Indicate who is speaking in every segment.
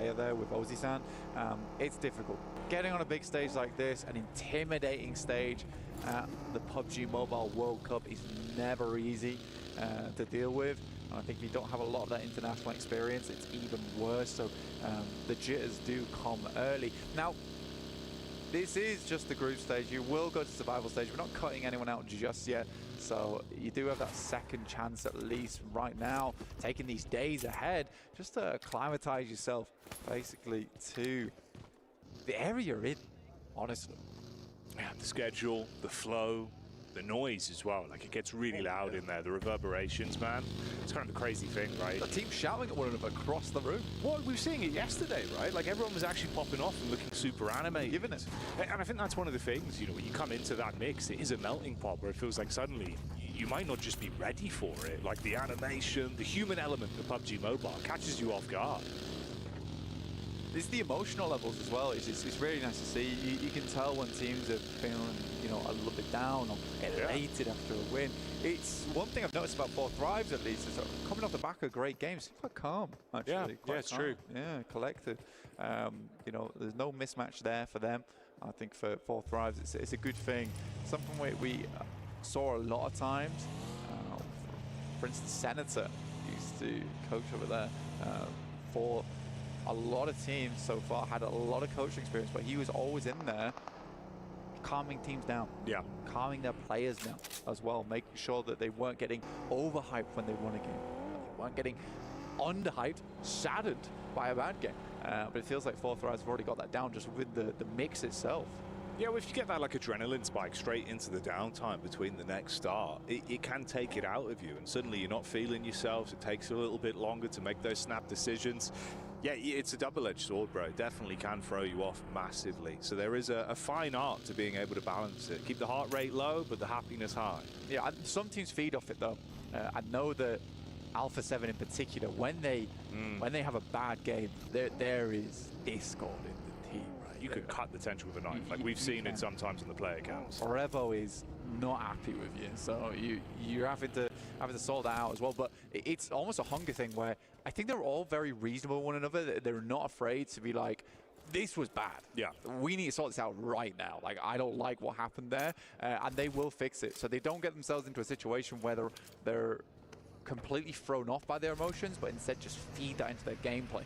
Speaker 1: player there with Ozzy-san. It's difficult. Getting on a big stage like this, an intimidating stage, the PUBG Mobile World Cup is never easy to deal with. And I think if you don't have a lot of that international experience, it's even worse. So the jitters do come early. Now, this is just the group stage. You will go to survival stage. We're not cutting anyone out just yet. So you do have that second chance at least right now, taking these days ahead, just to acclimatize yourself basically to the area you're in, honestly.
Speaker 2: Yeah, the schedule, the flow, the noise as well. Like, it gets really loud in there. The reverberations, man. It's kind of a crazy thing, right?
Speaker 1: The team shouting at one another across the room.
Speaker 2: Well, we were seeing it yesterday, right? Like, everyone was actually popping off and looking super animated.
Speaker 1: Giving it.
Speaker 2: And I think that's one of the things, you know, when you come into that mix, it is a melting pot where it feels like suddenly you might not just be ready for it. Like, the animation, the human element of PUBG Mobile catches you off guard.
Speaker 1: It's the emotional levels as well. It's really nice to see. You can tell when teams are feeling, you know, a little bit down or elated after a win. It's one thing I've noticed about 4 Thrives, at least, is coming off the back of great games, it's quite calm, actually.
Speaker 2: Yeah, it's true.
Speaker 1: Yeah, collected. You know, there's no mismatch there for them. I think for 4 Thrives, it's a good thing. Something we saw a lot of times. For instance, Senator used to coach over there for a lot of teams so far, had a lot of coaching experience, but he was always in there calming teams down, calming their players down as well, making sure that they weren't getting overhyped when they won a game, they weren't getting underhyped, saddened by a bad game. But it feels like 4 Thrives have already got that down just with the mix itself.
Speaker 2: Yeah, well, if you get that like adrenaline spike straight into the downtime between the next start, it can take it out of you, and suddenly you're not feeling yourselves. It takes a little bit longer to make those snap decisions. Yeah, it's a double-edged sword, bro. It definitely can throw you off massively. So there is a fine art to being able to balance it. Keep the heart rate low, but the happiness high. Yeah,
Speaker 1: some teams feed off it, though. I know that Alpha 7 in particular, when they have a bad game, there is discord in the team.
Speaker 2: You could cut the tension with a knife. Like, we've seen it sometimes in the player accounts.
Speaker 1: Revo is not happy with you, so you're having to sort that out as well. But it's almost a hunger thing where I think they're all very reasonable with one another. They're not afraid to be like, this was bad.
Speaker 2: Yeah,
Speaker 1: we need to sort this out right now. Like, I don't like what happened there, and they will fix it. So they don't get themselves into a situation where they're completely thrown off by their emotions, but instead just feed that into their gameplay,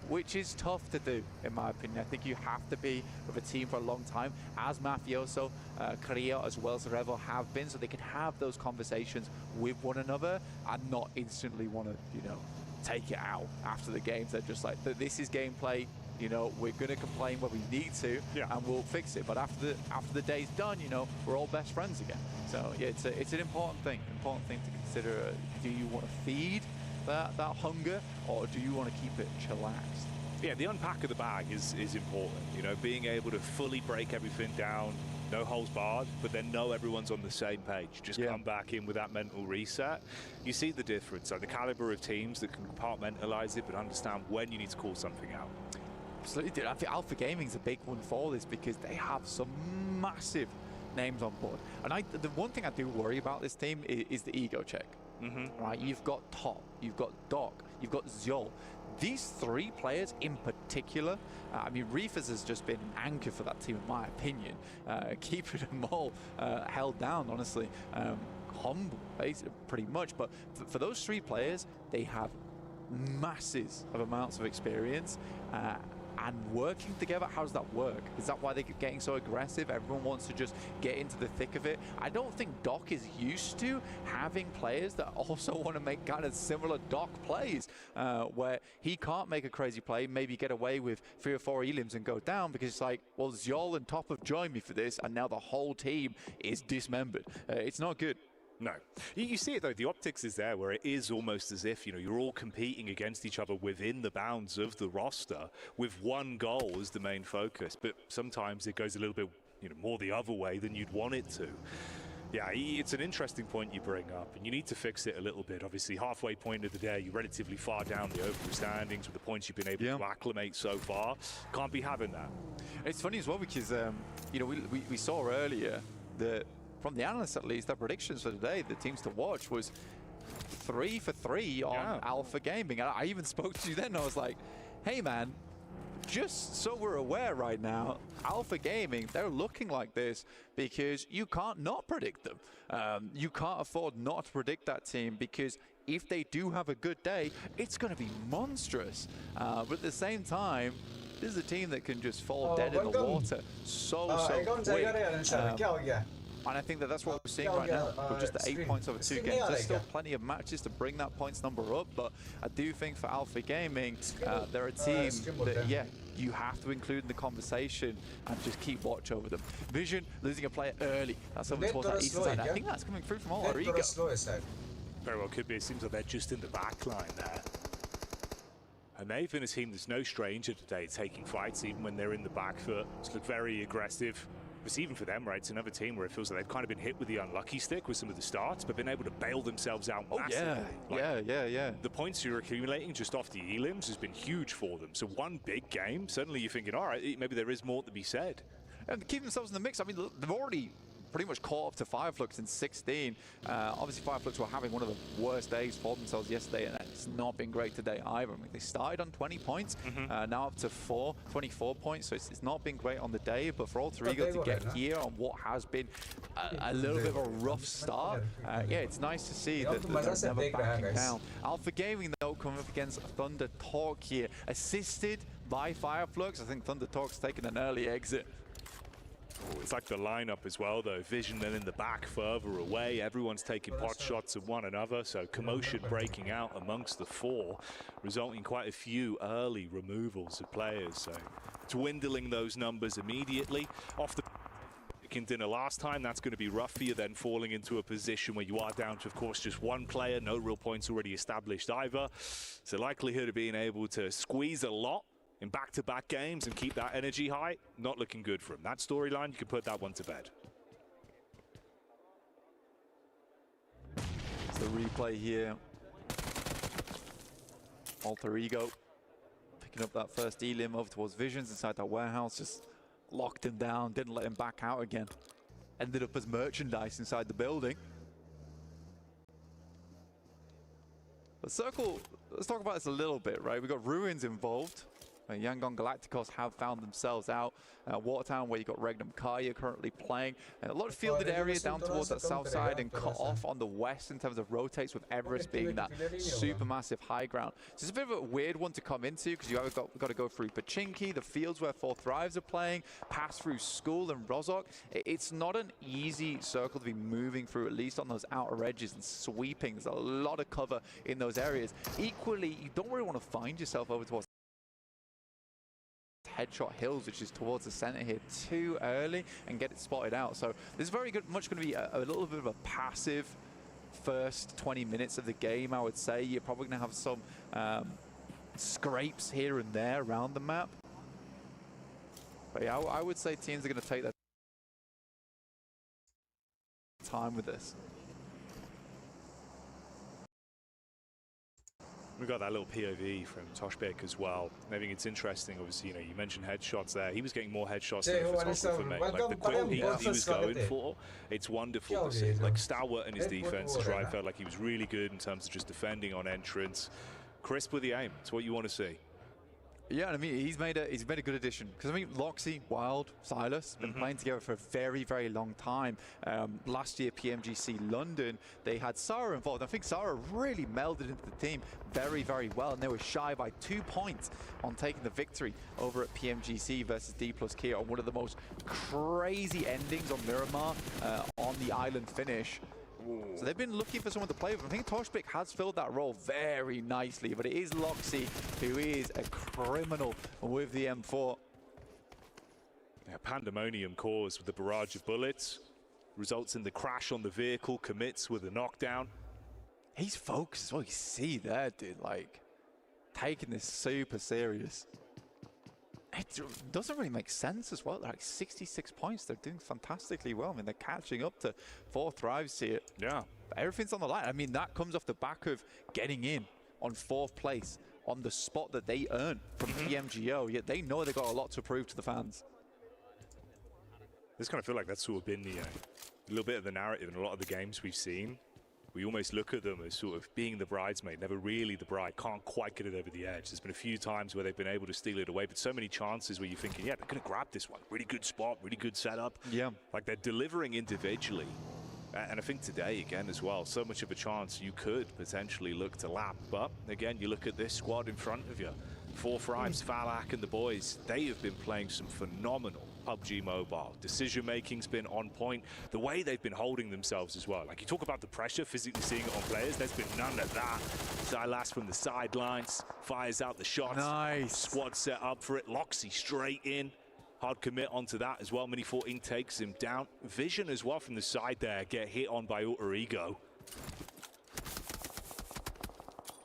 Speaker 1: which is tough to do, in my opinion. I think you have to be with a team for a long time, as Mafioso, Korea, as well as Revo have been, so they can have those conversations with one another and not instantly want to, you know, take it out after the games. They're just like, this is gameplay. You know, we're going to complain when we need to, and we'll fix it. But after the day's done, you know, we're all best friends again. So yeah, it's an important thing to consider. Do you want to feed that hunger, or do you want to keep it chillaxed?
Speaker 2: Yeah, the unpack of the bag is important. You know, being able to fully break everything down, no holes barred, but then know everyone's on the same page. Just come back in with that mental reset. You see the difference. So the caliber of teams that can compartmentalize it, but understand when you need to call something out.
Speaker 1: Absolutely, dude. I think Alpha Gaming's a big one for this because they have some massive names on board. And the one thing I do worry about this team is the ego check. Right? You've got Top, you've got Doc, you've got Zol. These 3 players in particular, I mean, Reefers has just been an anchor for that team, in my opinion, keeping them all held down, honestly. Humble, basically, pretty much. But for those 3 players, they have masses of amounts of experience and working together. How does that work? Is that why they're getting so aggressive? Everyone wants to just get into the thick of it. I don't think Doc is used to having players that also want to make kind of similar Doc plays, where he can't make a crazy play, maybe get away with 3 or 4 elims and go down, because it's like, well, Zol and Top have joined me for this, and now the whole team is dismembered. It's not good.
Speaker 2: No. You see it, though. The optics is there, where it is almost as if, you know, you're all competing against each other within the bounds of the roster with one goal as the main focus. But sometimes it goes a little bit, you know, more the other way than you'd want it to. Yeah, it's an interesting point you bring up, and you need to fix it a little bit. Obviously, halfway point of the day, you're relatively far down the overall standings with the points you've been able to acclimate so far. Can't be having that.
Speaker 1: It's funny as well because, you know, we saw earlier that, from the analysts at least, their predictions for today, the teams to watch was 3 for 3 on Alpha Gaming. And I even spoke to you then, and I was like, hey man, just so we're aware right now, Alpha Gaming, they're looking like this because you can't not predict them. You can't afford not to predict that team, because if they do have a good day, it's going to be monstrous. But at the same time, this is a team that can just fall dead in the water so quick. And I think that that's what we're seeing right now with just the 8 points over 2 games. There's still plenty of matches to bring that points number up, but I do think for Alpha Gaming, they're a team that, yeah, you have to include in the conversation and just keep watch over them. Vision losing a player early. That's over towards that eastern side. I think that's coming through from all our ego.
Speaker 2: Very well could be. It seems like they're just in the back line there. And they've been a team that's no stranger today, taking fights even when they're in the back foot. It's looked very aggressive. But even for them, right, it's another team where it feels like they've kind of been hit with the unlucky stick with some of the starts, but been able to bail themselves out massively.
Speaker 1: Yeah.
Speaker 2: The points you're accumulating just off the elims has been huge for them. So one big game, suddenly you're thinking, all right, maybe there is more to be said.
Speaker 1: And keep themselves in the mix. I mean, they've already pretty much caught up to Fireflux in 16. Obviously, Fireflux were having one of the worst days for themselves yesterday, and it's not been great today either. I mean, they started on 20 points, now up to 24 points, so it's not been great on the day. But for all three to get here on what has been a little bit of a rough start, yeah, it's nice to see that they're never backing down. Alpha Gaming, though, coming up against Thunder Talk here, assisted by Fireflux. I think Thunder Talk's taken an early exit.
Speaker 2: It's like the lineup as well, though. Vision then in the back, further away. Everyone's taking pot shots at one another, so commotion breaking out amongst the four, resulting in quite a few early removals of players. So dwindling those numbers immediately. Off the dinner last time, that's going to be rough for you, then falling into a position where you are down to, of course, just one player, no real points already established either. So likelihood of being able to squeeze a lot in back-to-back games and keep that energy high, not looking good for him. That storyline, you can put that one to bed.
Speaker 1: It's the replay here. Alter Ego picking up that first elim over towards Visions inside that warehouse, just locked him down, didn't let him back out again. Ended up as merchandise inside the building. But Circle, let's talk about this a little bit, right? We've got Ruins involved. Yangon Galacticos have found themselves out. Watertown, where you got Regnum Kaya currently playing. A lot of fielded area down towards that south side and cut off on the west in terms of rotates, with Everest being that super massive high ground. So it's a bit of a weird one to come into, because you have got to go through Pachinki, the fields where Four Thrives are playing, pass through School and Rozok. It's not an easy circle to be moving through, at least on those outer edges and sweeping. There's a lot of cover in those areas. Equally, you don't really want to find yourself over towards Headshot Hills, which is towards the center here, too early and get it spotted out. So this is much going to be a little bit of a passive first 20 minutes of the game, I would say. You're probably going to have some scrapes here and there around the map. But yeah, I would say teams are going to take their time with this.
Speaker 2: We got that little POV from Toshbek as well. I think it's interesting. Obviously, you know, you mentioned headshots there. He was getting more headshots than a photographer made. Like the quick peaks he was going for, it's wonderful to see. Like stalwart in his defense. I felt like he was really good in terms of just defending on entrance. Crisp with the aim. It's what you want to see.
Speaker 1: Yeah, I mean, he's made a good addition, because I mean, Loxy, Wild, Silas been playing together for a very, very long time. Last year, PMGC London, they had Sarah involved. I think Sarah really melded into the team very, very well, and they were shy by 2 points on taking the victory over at PMGC versus D+K on one of the most crazy endings on Miramar on the island finish. So they've been looking for someone to play with. I think Toshbek has filled that role very nicely, but it is Loxy who is a criminal with the M4.
Speaker 2: Yeah, pandemonium caused with the barrage of bullets. Results in the crash on the vehicle, commits with a knockdown.
Speaker 1: He's focused as well. You see there, dude, like, taking this super serious. It doesn't really make sense as well. They're like 66 points. They're doing fantastically well. I mean, they're catching up to Four Thrives here.
Speaker 2: Yeah.
Speaker 1: But everything's on the line. I mean, that comes off the back of getting in on 4th place on the spot that they earn from PMGO. Yet they know they've got a lot to prove to the fans.
Speaker 2: This kind of feel like that's sort of been the, a little bit of the narrative in a lot of the games we've seen. we almost look at them as sort of being the bridesmaid, never really the bride, can't quite get it over the edge. There's been a few times where they've been able to steal it away, but so many chances where you're thinking, yeah, they're going to grab this one. Really good spot, really good setup.
Speaker 1: Yeah.
Speaker 2: Like they're delivering individually. And I think today, again, as well, so much of a chance you could potentially look to lap. But again, you look at this squad in front of you. 4thrives, Falak and the boys, they have been playing some phenomenal PUBG Mobile. Decision-making's been on point. The way they've been holding themselves as well. Like you talk about the pressure, physically seeing it on players, there's been none of that. Silas from the sidelines, fires out the shots.
Speaker 1: Nice.
Speaker 2: Squad set up for it. Loxy straight in. Hard commit onto that as well. Mini 14 takes him down. Vision as well from the side there. Get hit on by Alter Ego.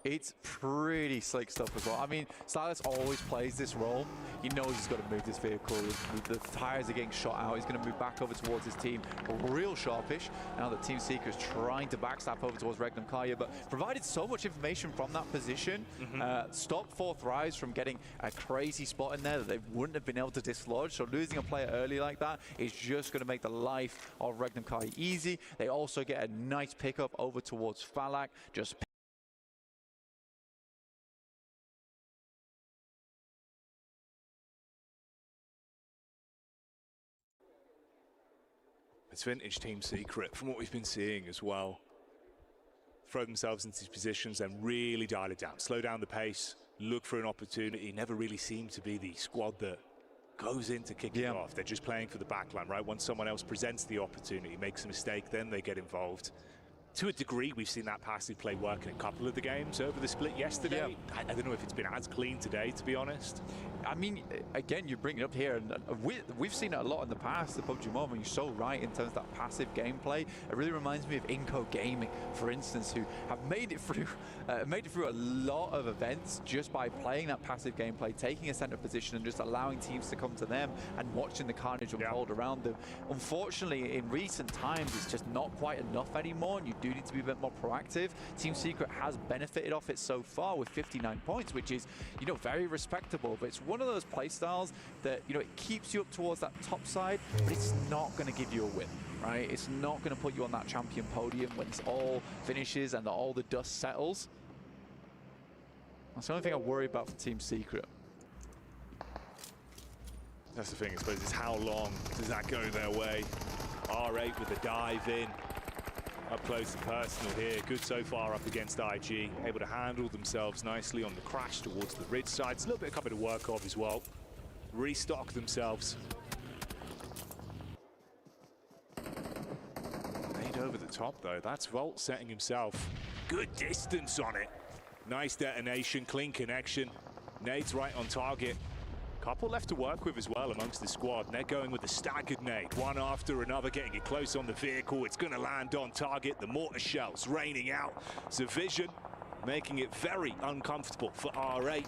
Speaker 1: It's pretty slick stuff as well. I mean, Silas always plays this role. He knows he's got to move this vehicle. The tires are getting shot out. He's going to move back over towards his team. Real sharpish. Now that Team Seeker is trying to backstab over towards Regnum Kaya, but provided so much information from that position, stopped 4thrives from getting a crazy spot in there that they wouldn't have been able to dislodge. So losing a player early like that is just going to make the life of Regnum Kaya easy. They also get a nice pickup over towards Falak. Just
Speaker 2: it's vintage Team Secret from what we've been seeing as well. Throw themselves into these positions and really dial it down. Slow down the pace, look for an opportunity. Never really seem to be the squad that goes in to kick it off. They're just playing for the backline, right? Once someone else presents the opportunity, makes a mistake, then they get involved. To a degree, we've seen that passive play work in a couple of the games over the split yesterday. I don't know if it's been as clean today, to be honest.
Speaker 1: I mean, again, you bring it up here, and we've seen it a lot in the past, the PUBG Mobile. You're so right in terms of that passive gameplay. It really reminds me of Inco Gaming, for instance, who have made it through a lot of events just by playing that passive gameplay, taking a center position, and just allowing teams to come to them and watching the carnage unfold around them. Unfortunately, in recent times, it's just not quite enough anymore, and you do need to be a bit more proactive. Team Secret has benefited off it so far with 59 points, which is, you know, very respectable. But it's one of those play styles that, you know, it keeps you up towards that top side, but it's not going to give you a win, right? It's not going to put you on that champion podium when it's all finishes and all the dust settles. That's the only thing I worry about for Team Secret.
Speaker 2: That's the thing, I suppose, is how long does that go their way? R8 with a dive in. Up close and personal here. Good so far up against IG. Able to handle themselves nicely on the crash towards the ridge side. It's a little bit of cover to work off as well. Restock themselves. Made over the top though. That's Volt setting himself. Good distance on it. Nice detonation, clean connection. Nade's right on target. Couple left to work with as well amongst the squad. And they're going with a staggered nade, one after another, getting it close on the vehicle. It's going to land on target. The mortar shells raining out. So Vision making it very uncomfortable for R8.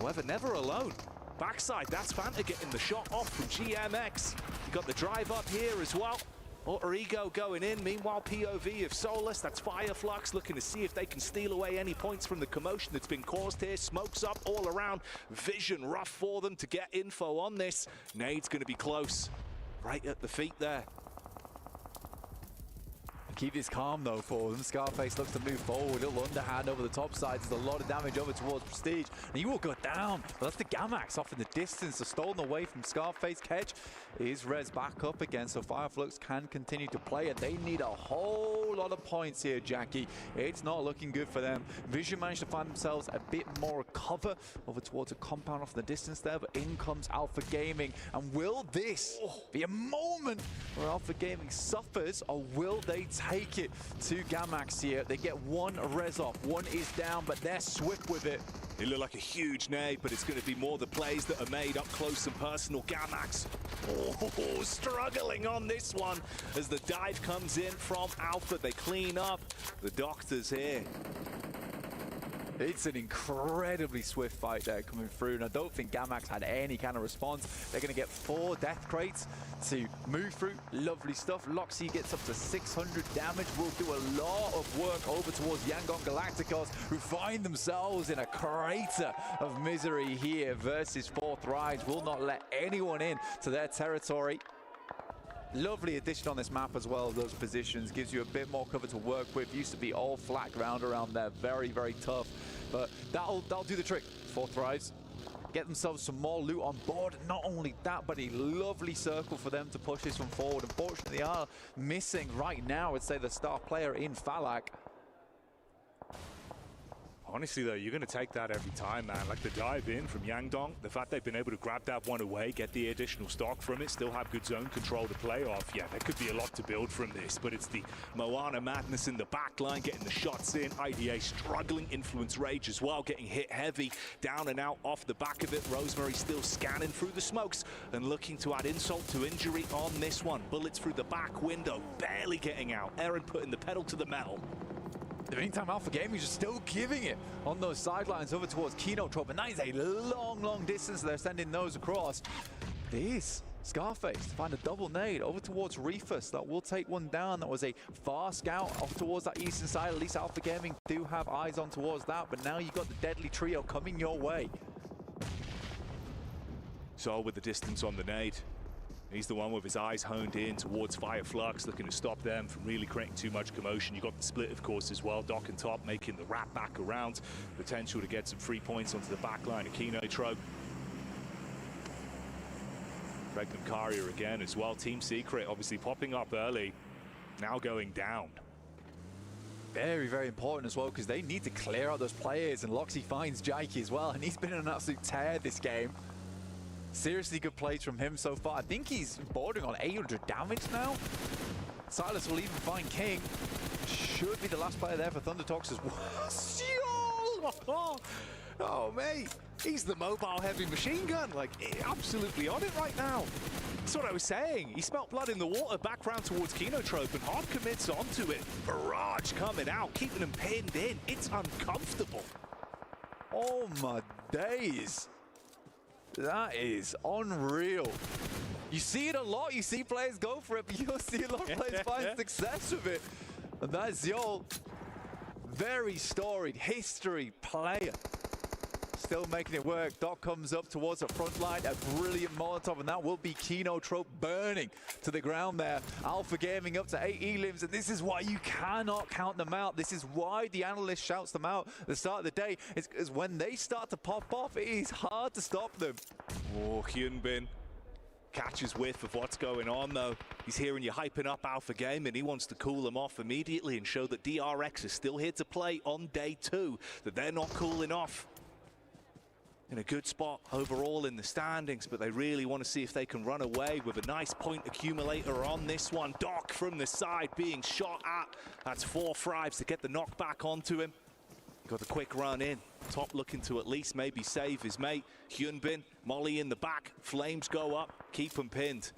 Speaker 2: However, never alone. Backside, that's Fanta getting the shot off from GMX. You got the drive up here as well. Alter Ego going in. Meanwhile, POV of Solus, that's Fireflux, looking to see if they can steal away any points from the commotion that's been caused here. Smokes up all around. Vision rough for them to get info on this. Nade's going to be close. Right at the feet there.
Speaker 1: Keep this calm though for them. Scarface looks to move forward. A little underhand over the top side. There's a lot of damage over towards Prestige. And he will go down. But that's the Gamax off in the distance. So stolen away from Scarface. Kedge is res back up again. So Fireflux can continue to play. And they need a whole lot of points here, Jackie. It's not looking good for them. Vision managed to find themselves a bit more cover over towards a compound off in the distance there. But in comes Alpha Gaming. And will this be a moment where Alpha Gaming suffers? Or will they take it to Gamax here? They get one res off. One is down, but they're swift with it.
Speaker 2: It looked like a huge nade, but it's going to be more the plays that are made up close and personal. Gamax, struggling on this one as the dive comes in from Alpha. They clean up. The Doctors here.
Speaker 1: It's an incredibly swift fight there coming through, and I don't think Gamax had any kind of response. They're going to get 4 death crates to move through. Lovely stuff. Loxy gets up to 600 damage. Will do a lot of work over towards Yangon Galacticos, who find themselves in a crater of misery here versus 4thrives. Will not let anyone in to their territory. Lovely addition on this map as well. Those positions gives you a bit more cover to work with. Used to be all flat ground around there. Very, very tough. But that'll do the trick for Thrives. Get themselves some more loot on board. Not only that, but a lovely circle for them to push this one forward. Unfortunately, they are missing right now, I'd say, the star player in Falak.
Speaker 2: Honestly, though, you're going to take that every time, man. Like the dive in from Yangdong, the fact they've been able to grab that one away, get the additional stock from it, still have good zone control to play off. Yeah, there could be a lot to build from this, but it's the Moana madness in the back line, getting the shots in. IDA struggling, Influence Rage as well, getting hit heavy, down and out off the back of it. Rosemary still scanning through the smokes and looking to add insult to injury on this one. Bullets through the back window, barely getting out. Aaron putting the pedal to the metal.
Speaker 1: In the meantime, Alpha Gaming is still giving it on those sidelines over towards Kinotrope, and that is a long, long distance they're sending those across. This Scarface to find a double nade over towards Reefus. That will take one down. That was a far scout off towards that eastern side. At least Alpha Gaming do have eyes on towards that, but now you've got the deadly trio coming your way.
Speaker 2: So with the distance on the nade. He's the one with his eyes honed in towards Fireflux, looking to stop them from really creating too much commotion. You got the split, of course, as well. Doc and Top making the wrap back around. Potential to get some free points onto the back line of Kinotrope. Regnum Carrier again as well. Team Secret obviously popping up early, now going down.
Speaker 1: Very, very important as well, because they need to clear out those players, and Loxy finds Jaiki as well, and he's been on an absolute tear this game. Seriously good plays from him so far. I think he's bordering on 800 damage now. Silas will even find King. Should be the last player there for Thunder Talks as well.
Speaker 2: Oh, mate. He's the mobile heavy machine gun. Like, absolutely on it right now. That's what I was saying. He smelt blood in the water back round towards Kinotrope and hard commits onto it. Barrage coming out, keeping him pinned in. It's uncomfortable.
Speaker 1: Oh, my days. That is unreal. You see it a lot. You see players go for it, but you'll see a lot of players find success with it. And that's Yol. Very storied history player. Still making it work. Doc comes up towards the front line. A brilliant Molotov, and that will be Kinotrope burning to the ground there. Alpha Gaming up to 8 elims, and this is why you cannot count them out. This is why the analyst shouts them out at the start of the day. It's because when they start to pop off, it is hard to stop them.
Speaker 2: Oh, Hyunbin catches whiff of what's going on, though. He's hearing you hyping up Alpha Gaming. He wants to cool them off immediately and show that DRX is still here to play on day 2, that they're not cooling off. In a good spot overall in the standings, but they really want to see if they can run away with a nice point accumulator on this one. Doc from the side being shot at. That's 4 Thrives to get the knockback onto him. Got the quick run in. Top looking to at least maybe save his mate. Hyunbin, Molly in the back. Flames go up, keep him pinned.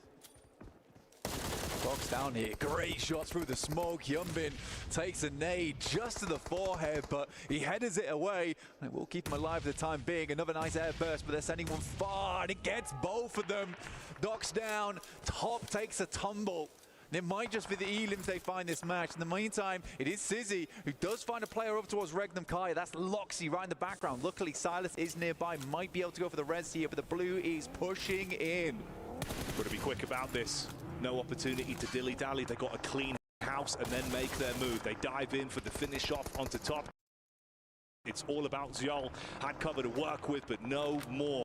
Speaker 1: Doc's down here. Great shot through the smoke. Hyunbin takes a nade just to the forehead, but he headers it away. And it will keep him alive for the time being. Another nice air burst, but they're sending one far, and it gets both of them. Doc's down. Top takes a tumble. And it might just be the elims they find this match. In the meantime, it is Sizzy who does find a player over towards Regnum Kai. That's Loxy right in the background. Luckily, Silas is nearby. Might be able to go for the res here, but the blue is pushing in.
Speaker 2: Got to be quick about this. No opportunity to dilly-dally. They got a clean house and then make their move. They dive in for the finish off onto top. It's all about Zyol. Had cover to work with, but no more.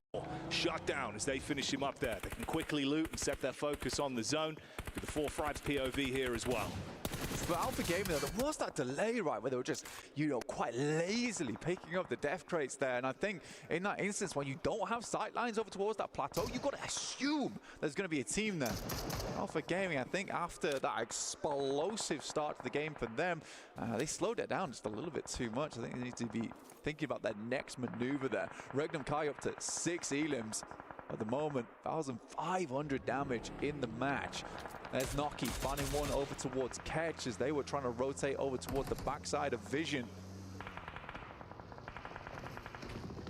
Speaker 2: Shut down as they finish him up there. They can quickly loot and set their focus on the zone. With the 4 Thrives POV here as well.
Speaker 1: For Alpha Gaming, though, there was that delay, right, where they were just, you know, quite lazily picking up the death crates there. And I think in that instance, when you don't have sight lines over towards that plateau, you've got to assume there's going to be a team there. Alpha Gaming, I think after that explosive start to the game for them, they slowed it down just a little bit too much. I think they need to be thinking about their next maneuver there. Regnum Kai up to 6 elims. At the moment, 1,500 damage in the match. There's Noki finding one over towards Ketch as they were trying to rotate over towards the backside of Vision.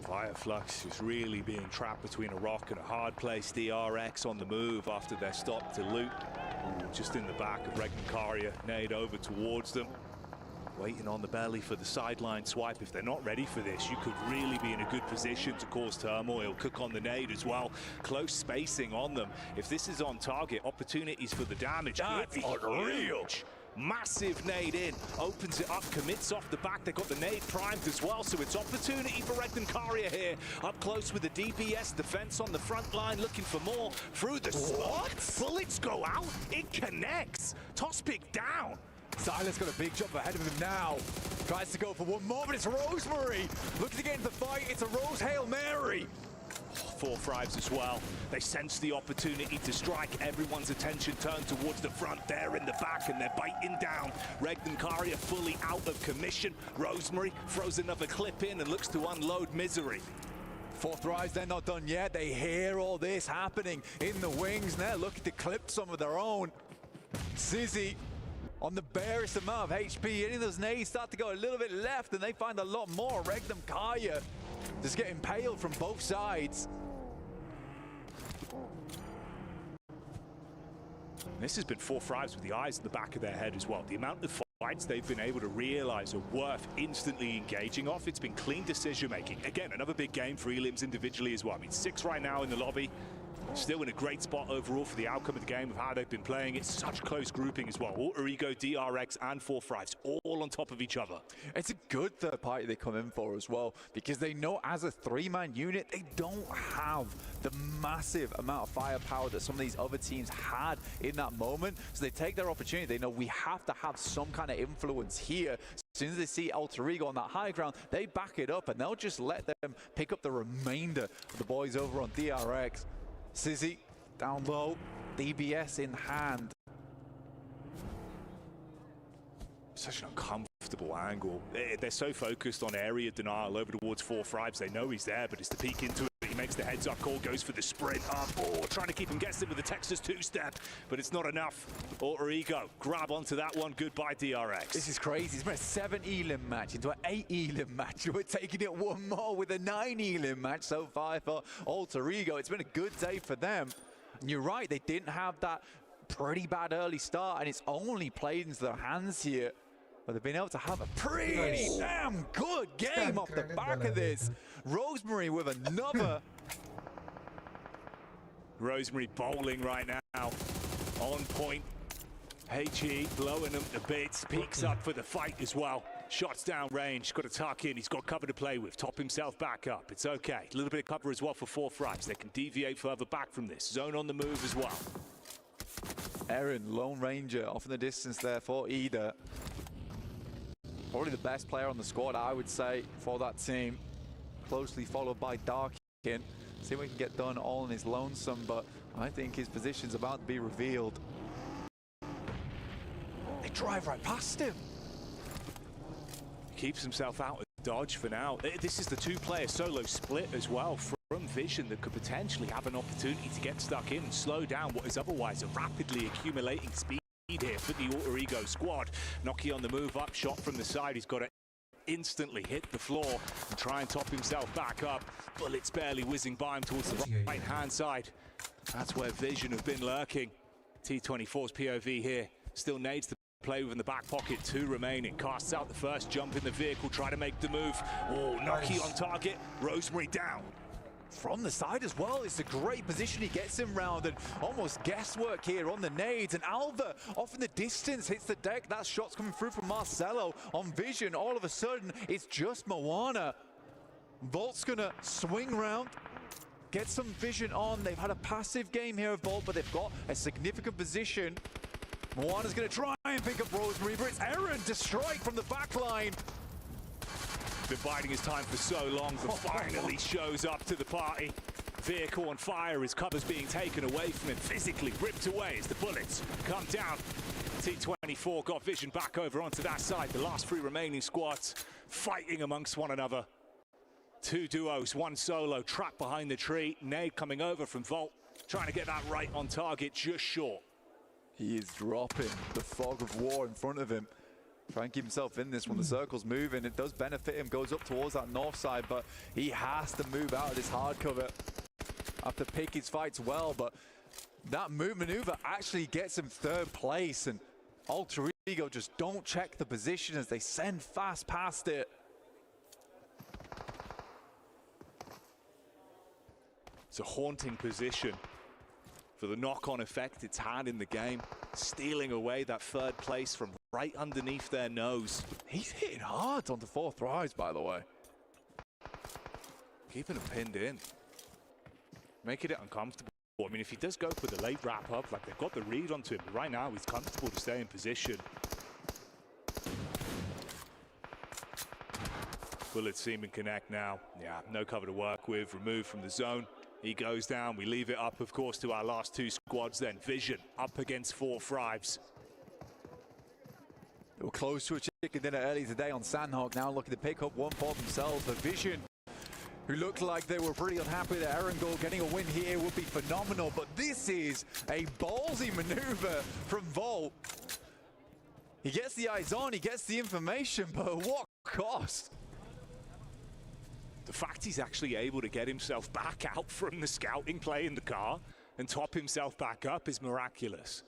Speaker 2: Fireflux is really being trapped between a rock and a hard place. DRX on the move after their stop to loot. Ooh, just in the back of Regnum Carrier, nade over towards them. Waiting on the belly for the sideline swipe. If they're not ready for this, you could really be in a good position to cause turmoil. Cook on the nade as well. Close spacing on them. If this is on target, opportunities for the damage.
Speaker 1: That's unreal.
Speaker 2: Massive nade in, opens it up, commits off the back. They've got the nade primed as well, so it's opportunity for Regdenkaria here. Up close with the DPS defense on the front line, looking for more through the smoke. Bullets go out, it connects. Toss pick down.
Speaker 1: Silas got a big jump ahead of him now. Tries to go for one more, but it's Rosemary. Looking to get into the fight, it's a Rose Hail Mary.
Speaker 2: 4 Thrives as well. They sense the opportunity to strike. Everyone's attention turned towards the front. They're in the back and they're biting down. Regdenkaria fully out of commission. Rosemary throws another clip in and looks to unload Misery.
Speaker 1: 4 Thrives, they're not done yet. They hear all this happening in the wings and they're looking to clip some of their own. Sizzy on the barest amount of HP. Any of those nades start to go a little bit left and they find a lot more. Regdenkaria just getting impaled from both sides.
Speaker 2: This has been 4 Thrives with the eyes in the back of their head as well. The amount of fights they've been able to realize are worth instantly engaging off. It's been clean decision making. Again, another big game for Elims individually as well. I mean, 6 right now in the lobby. Still in a great spot overall for the outcome of the game of how they've been playing. It's such close grouping as well. Alter Ego, DRX, and 4 Thrives all on top of each other.
Speaker 1: It's a good third party they come in for as well, because they know as a 3-man unit, they don't have the massive amount of firepower that some of these other teams had in that moment. So they take their opportunity. They know we have to have some kind of influence here. As soon as they see Alter Ego on that high ground, they back it up and they'll just let them pick up the remainder of the boys over on DRX. Sizzy down low, DBS in hand.
Speaker 2: Such an uncomfortable angle. They're so focused on area denial over towards 4 Thrives. They know he's there, but it's to peek into it. He makes the heads up call, goes for the sprint up. Oh, trying to keep him guessing with the Texas 2-step, but it's not enough. Alter Ego, grab onto that one. Goodbye, DRX.
Speaker 1: This is crazy. It's been a 7 Elim match into an 8 Elim match. We're taking it one more with a 9 Elim match so far for Alter Ego. It's been a good day for them. And you're right, they didn't have that pretty bad early start, and it's only played into their hands here. But they've been able to have a pretty damn good game off the back of this. Rosemary with another.
Speaker 2: Rosemary bowling right now. On point. HE blowing them to bits. Peeks up for the fight as well. Shots down range. Got a tuck in. He's got cover to play with. Top himself back up. It's okay. A little bit of cover as well for 4 Thrives. They can deviate further back from this. Zone on the move as well.
Speaker 1: Aaron, Lone Ranger, off in the distance there for Ida. Probably the best player on the squad, I would say, for that team. Closely followed by Darkin. See what he can get done all in his lonesome, but I think his position's about to be revealed. They drive right past him.
Speaker 2: Keeps himself out of dodge for now. This is the 2-player solo split as well from Vision that could potentially have an opportunity to get stuck in and slow down what is otherwise a rapidly accumulating speed here for the Alter Ego squad. Noki on the move up, shot from the side. He's got to instantly hit the floor and try and top himself back up. Bullets barely whizzing by him towards the right-hand side. That's where Vision have been lurking. T24's POV here. Still nades to play with in the back pocket. 2 remaining. Casts out the first jump in the vehicle. Try to make the move. Oh, Noki on target. Rosemary down.
Speaker 1: From the side as well, it's a great position he gets him round, and almost guesswork here on the nades, and Alva off in the distance hits the deck. That shot's coming through from Marcelo on Vision. All of a sudden it's just Moana. Volt's gonna swing round, get some vision on. They've had a passive game here of Volt, but they've got a significant position. Moana's gonna try and pick up Rosemary, but it's Aaron to strike from the back line.
Speaker 2: Been biding his time for so long, but finally shows up to the party. Vehicle on fire, his cover's being taken away from him, physically ripped away as the bullets come down. T24 got Vision back over onto that side. The last 3 remaining squads fighting amongst one another. 2 duos, 1 solo, trapped behind the tree. Nade coming over from Volt, trying to get that right on target, just short.
Speaker 1: He is dropping the fog of war in front of him. Try and keep himself in this when the circle's moving. It does benefit him, goes up towards that north side, but he has to move out of this hard cover. Have to pick his fights well, but that move maneuver actually gets him 3rd place, and Alter Ego just don't check the position as they send fast past it.
Speaker 2: It's a haunting position for the knock-on effect it's had in the game, stealing away that third place from right underneath their nose.
Speaker 1: He's hitting hard on the 4th rise, by the way.
Speaker 2: Keeping him pinned in. Making it uncomfortable. I mean, if he does go for the late wrap-up, like they've got the read onto him, but right now he's comfortable to stay in position. Bullets seem and connect now. Yeah, no cover to work with, removed from the zone. He goes down. We leave it up, of course, to our last 2 squads then. Vision up against 4 Thrives.
Speaker 1: They were close to a chicken dinner earlier today on Sandhawk. Now looking to pick up one for themselves. The Vision, who looked like they were pretty unhappy that Erangel getting a win here would be phenomenal. But this is a ballsy maneuver from Volt. He gets the eyes on, he gets the information, but at what cost?
Speaker 2: The fact he's actually able to get himself back out from the scouting play in the car and top himself back up is miraculous.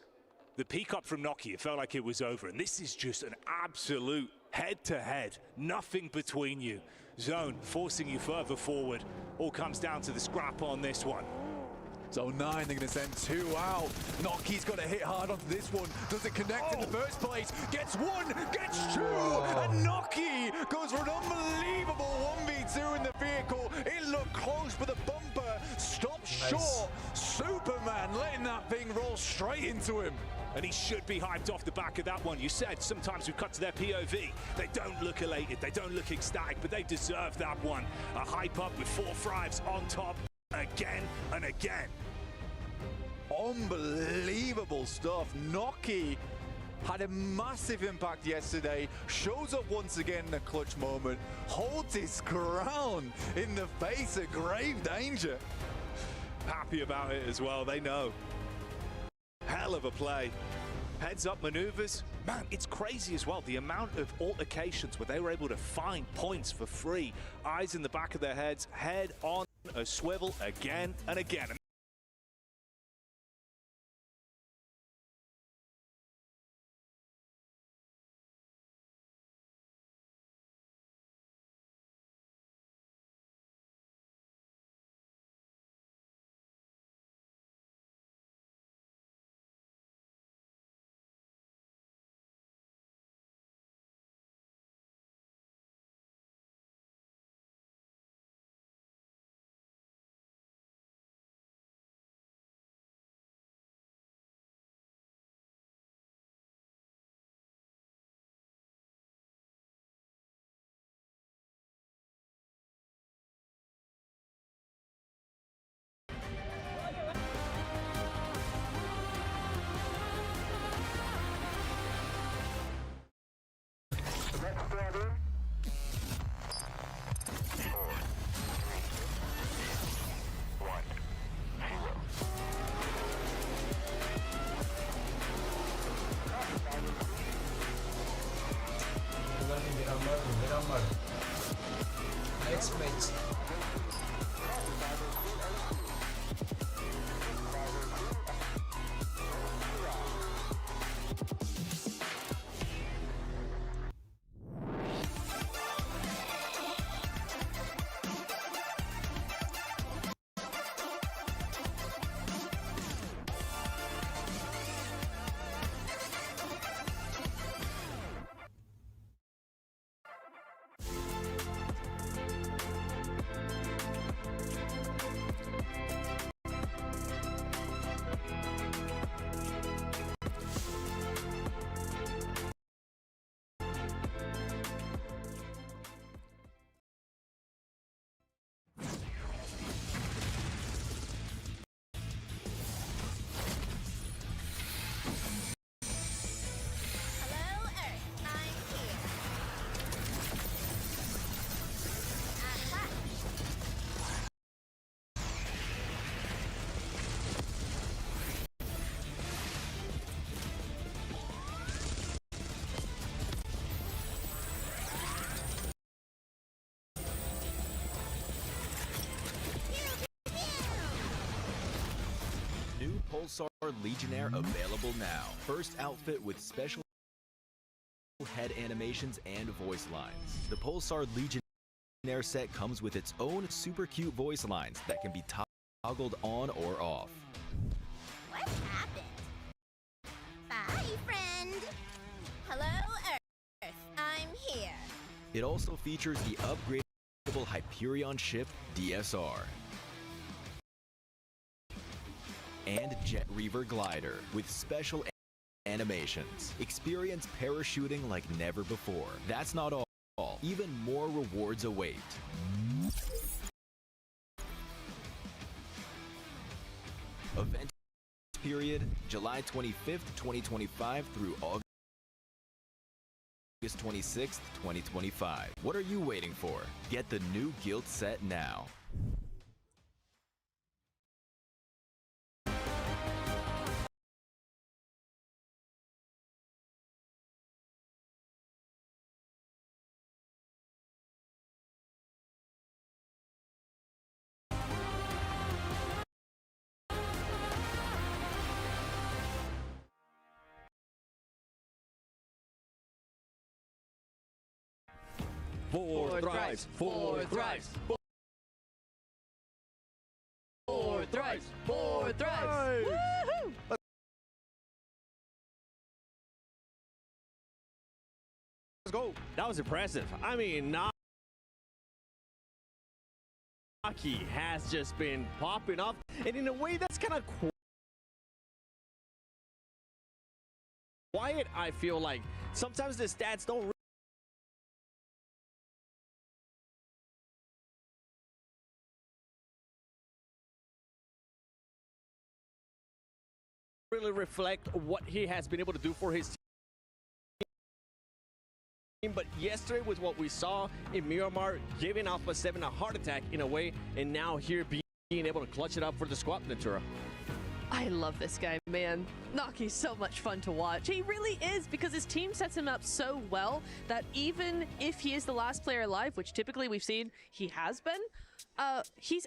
Speaker 2: The peek up from Noki, it felt like it was over, and this is just an absolute head-to-head, nothing between you. Zone forcing you further forward. All comes down to the scrap on this one.
Speaker 1: Zone 9, they're going to send 2 out. Noki's got to hit hard onto this one. Does it connect in the first place? Gets 1, gets 2, and Noki goes for an unbelievable 1v2 in the vehicle. It looked close, but the bumper stops short. Superman letting that thing roll straight into him.
Speaker 2: And he should be hyped off the back of that one. You said sometimes we cut to their POV. They don't look elated, they don't look ecstatic, but they deserve that one. A hype up with 4 Thrives on top again and again.
Speaker 1: Unbelievable stuff. Noki had a massive impact yesterday, shows up once again in a clutch moment, holds his ground in the face of grave danger.
Speaker 2: Happy about it as well, they know. Hell of a play. Heads up maneuvers. Man, it's crazy as well, the amount of altercations where they were able to find points for free. Eyes in the back of their heads, head on a swivel again and again.
Speaker 3: Next match.
Speaker 4: Pulsar Legionnaire available now. First outfit with special head animations and voice lines. The Pulsar Legionnaire set comes with its own super cute voice lines that can be toggled on or off.
Speaker 5: What happened? Bye, friend. Hello, Earth. I'm here.
Speaker 4: It also features the upgradable Hyperion ship DSR and Jet Reaver glider with special animations. Experience parachuting like never before. That's not all. Even more rewards await. Event period July 25th, 2025 through August 26th, 2025. What are you waiting for? Get the new Guild set now.
Speaker 6: Four thrives, four thrives, four thrives, four thrives. Woohoo!
Speaker 7: Let's go.
Speaker 6: That was impressive. I mean, Naki has just been popping up, and in a way that's kind of quiet. I feel like sometimes the stats don't really reflect what he has been able to do for his team. But yesterday was what we saw in Miramar, giving Alpha 7 a heart attack in a way, and now here being able to clutch it up for the squad, Natura.
Speaker 8: I love this guy, man. Naki's so much fun to watch. He really is, because his team sets him up so well that even if he is the last player alive, which typically we've seen he has been, he's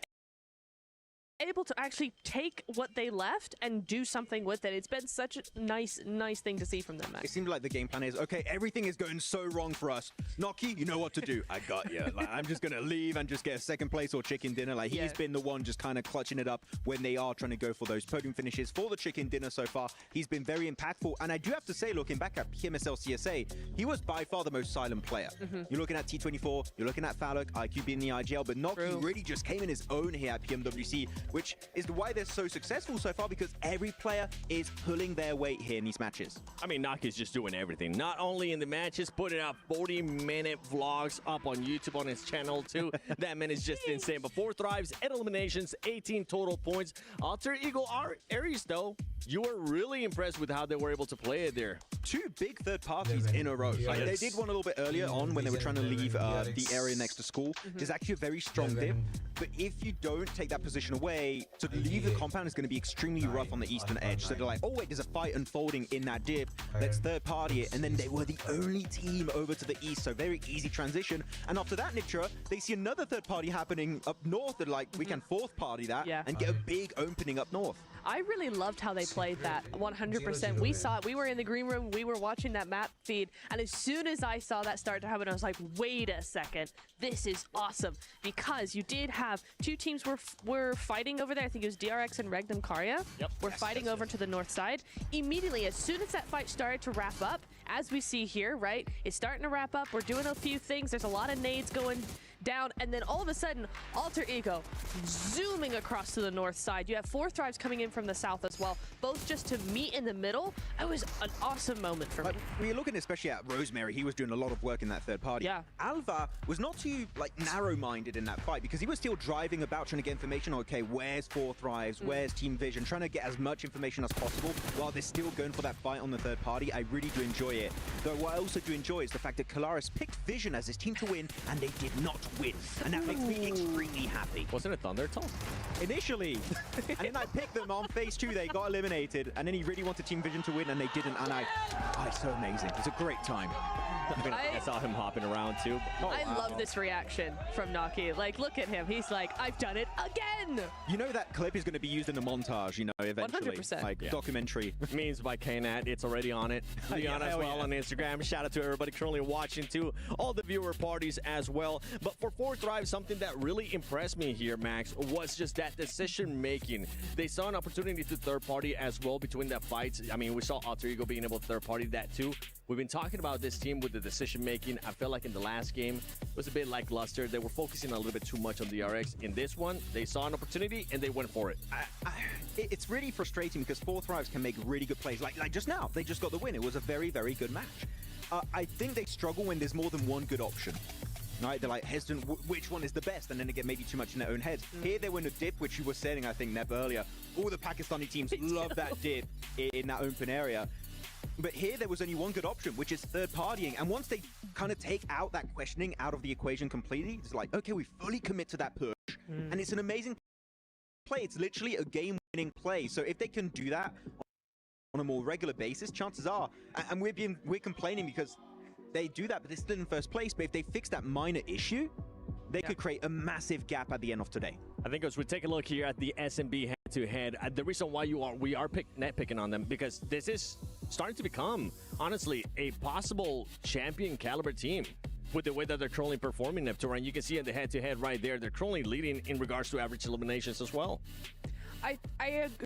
Speaker 8: able to actually take what they left and do something with it. It's been such a nice thing to see from them, Max.
Speaker 7: It seems like the game plan is, okay, everything is going so wrong for us. Naki, you know what to do. I got you. Like, I'm just going to leave and just get a second place or chicken dinner. Like, he's been the one just kind of clutching it up when they are trying to go for those podium finishes for the chicken dinner so far. He's been very impactful. And I do have to say, looking back at PMSL CSA, he was by far the most silent player. You're looking at T24, you're looking at Falloc, IQ being the IGL, but Naki really just came in his own here at PMWC, which is why they're so successful so far, because every player is pulling their weight here in these matches.
Speaker 6: I mean, Naki's just doing everything. Not only in the matches, putting out 40-minute vlogs up on YouTube on his channel too. That man is just insane. But 4 thrives, 8 eliminations, 18 total points. Alter Ego Aries, though, you were really impressed with how they were able to play it there.
Speaker 7: 2 big third parties in a row. Like, they did one a little bit earlier on when they were trying to leave the area next to school. There's actually a very strong dip, but if you don't take that position away, to leave the compound is going to be extremely rough on the eastern edge. So they're like, oh wait, there's a fight unfolding in that dip. Let's third party it. And then they were the only team over to the east, so very easy transition. And after that, Nitra, they see another third party happening up north. They're like, we can fourth party that and get a big opening up north.
Speaker 8: I really loved how they played that 100%. We saw it. We were in the green room. We were watching that map feed. And as soon as I saw that start to happen, I was like, wait a second. This is awesome. Because you did have 2 teams were fighting over there. I think it was DRX and Regnum Karya. We're fighting over to the north side. Immediately, as soon as that fight started to wrap up, as we see here, right? It's starting to wrap up. We're doing a few things. There's a lot of nades going down, and then all of a sudden, Alter Ego zooming across to the north side. You have 4 thrives coming in from the south as well, both just to meet in the middle. It was an awesome moment for me.
Speaker 7: We're looking especially at Rosemary. He was doing a lot of work in that third party. Alva was not too narrow-minded in that fight, because he was still driving about trying to get information. Okay, where's 4 thrives? Where's Team Vision? Trying to get as much information as possible while they're still going for that fight on the third party. I really do enjoy it. Though what I also do enjoy is the fact that Kalaris picked Vision as his team to win, and they did not win, and that makes me extremely happy.
Speaker 6: Wasn't it Thunder Talk?
Speaker 7: Initially, and then I picked them on phase 2, they got eliminated, and then he really wanted Team Vision to win, and they didn't, and it's so amazing. It's a great time.
Speaker 6: I saw him hopping around too.
Speaker 8: I love this reaction from Naki. Like, look at him. He's like, I've done it again.
Speaker 7: You know that clip is going to be used in the montage, you know, eventually.
Speaker 8: 100%.
Speaker 7: Like, documentary.
Speaker 6: Memes by KNAT. It's already on it. Leon as well on Instagram. Shout out to everybody currently watching too. All the viewer parties as well. But for 4Thrive, something that really impressed me here, Max, was just that decision making. They saw an opportunity to third party as well between the fights. I mean, we saw Alter Ego being able to third party that too. We've been talking about this team with the decision making. I felt like in the last game it was a bit lackluster. They were focusing a little bit too much on the RX. In this one, they saw an opportunity and they went for it.
Speaker 7: It's really frustrating because 4Thrives can make really good plays. Like just now, they just got the win. It was a very, very good match. I think they struggle when there's more than one good option. Right? They're like hesitant, which one is the best? And then they get maybe too much in their own heads. Here they were in a dip, which you were saying, I think, Neb, earlier. All the Pakistani teams love that dip in that open area. But here there was only one good option, which is third partying. And once they kind of take out that questioning out of the equation completely, it's like, okay, we fully commit to that push. And it's an amazing play. It's literally a game-winning play. So if they can do that on a more regular basis, chances are, and we're complaining because they do that, but they're still in first place. But if they fix that minor issue, they could create a massive gap at the end of today.
Speaker 6: I think as we take a look here at the SMB head-to-head, the reason why we are nitpicking on them, because this is starting to become, honestly, a possible champion caliber team with the way that they're currently performing, Neptune. And you can see in the head-to-head right there, they're currently leading in regards to average eliminations as well.
Speaker 8: I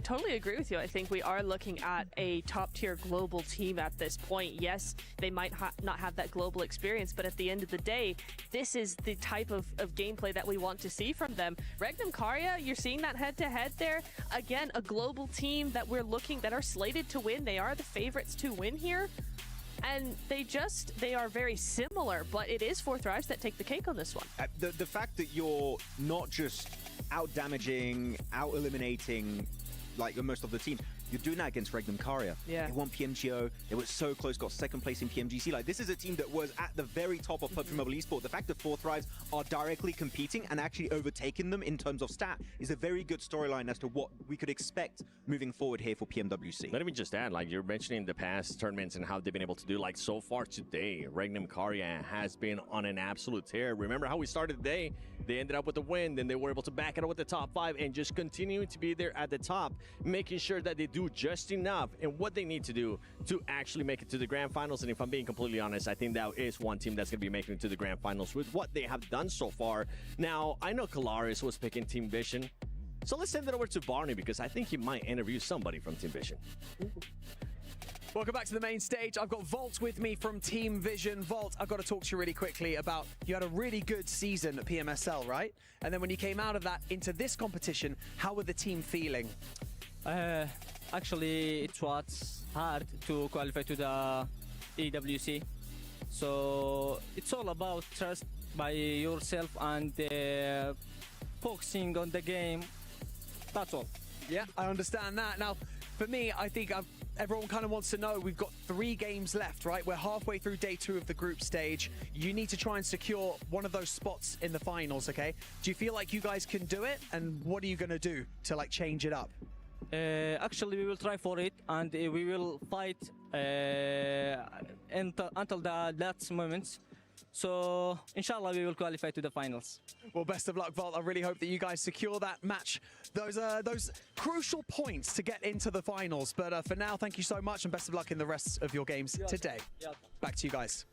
Speaker 8: totally agree with you. I think we are looking at a top-tier global team at this point. Yes, they might not have that global experience, but at the end of the day, this is the type of gameplay that we want to see from them. Regnum Karya, you're seeing that head-to-head there. Again, a global team that that are slated to win. They are the favorites to win here. And they are very similar, but it is 4Thrives that take the cake on this one.
Speaker 7: The fact that you're not just out-damaging, out-eliminating like most of the team, you're doing that against Regnum Karya.
Speaker 8: Yeah.
Speaker 7: They won PMGO, they were so close, got second place in PMGC. Like, this is a team that was at the very top of Pubg Mobile Esports. The fact that 4Thrives are directly competing and actually overtaking them in terms of stat is a very good storyline as to what we could expect moving forward here for PMWC.
Speaker 6: Let me just add, like you're mentioning the past tournaments and how they've been able to do, like so far today, Regnum Karya has been on an absolute tear. Remember how we started the day? They ended up with a win, then they were able to back it up with the top 5 and just continuing to be there at the top, making sure that they do just enough and what they need to do to actually make it to the grand finals. And if I'm being completely honest, I think that is one team that's going to be making it to the grand finals with what they have done so far. Now, I know Kalaris was picking Team Vision, so let's send it over to Barney because I think he might interview somebody from Team Vision.
Speaker 9: Welcome back to the main stage. I've got Volt with me from Team Vision. Volt, I've got to talk to you really quickly about, you had a really good season at PMSL, right? And then when you came out of that into this competition, how were the team feeling?
Speaker 10: Actually, it was hard to qualify to the EWC. So it's all about trust by yourself and focusing on the game. That's all.
Speaker 9: Yeah, I understand that. Now, for me, I think everyone kind of wants to know, we've got 3 games left, right? We're halfway through day 2 of the group stage. You need to try and secure one of those spots in the finals, okay? Do you feel like you guys can do it? And what are you going to do to, like, change it up?
Speaker 10: Actually, we will try for it, and we will fight until the last moments. So, inshallah, we will qualify to the finals.
Speaker 9: Well, best of luck, Volt. I really hope that you guys secure that match, those crucial points to get into the finals. But for now, thank you so much, and best of luck in the rest of your games today. Back to you guys.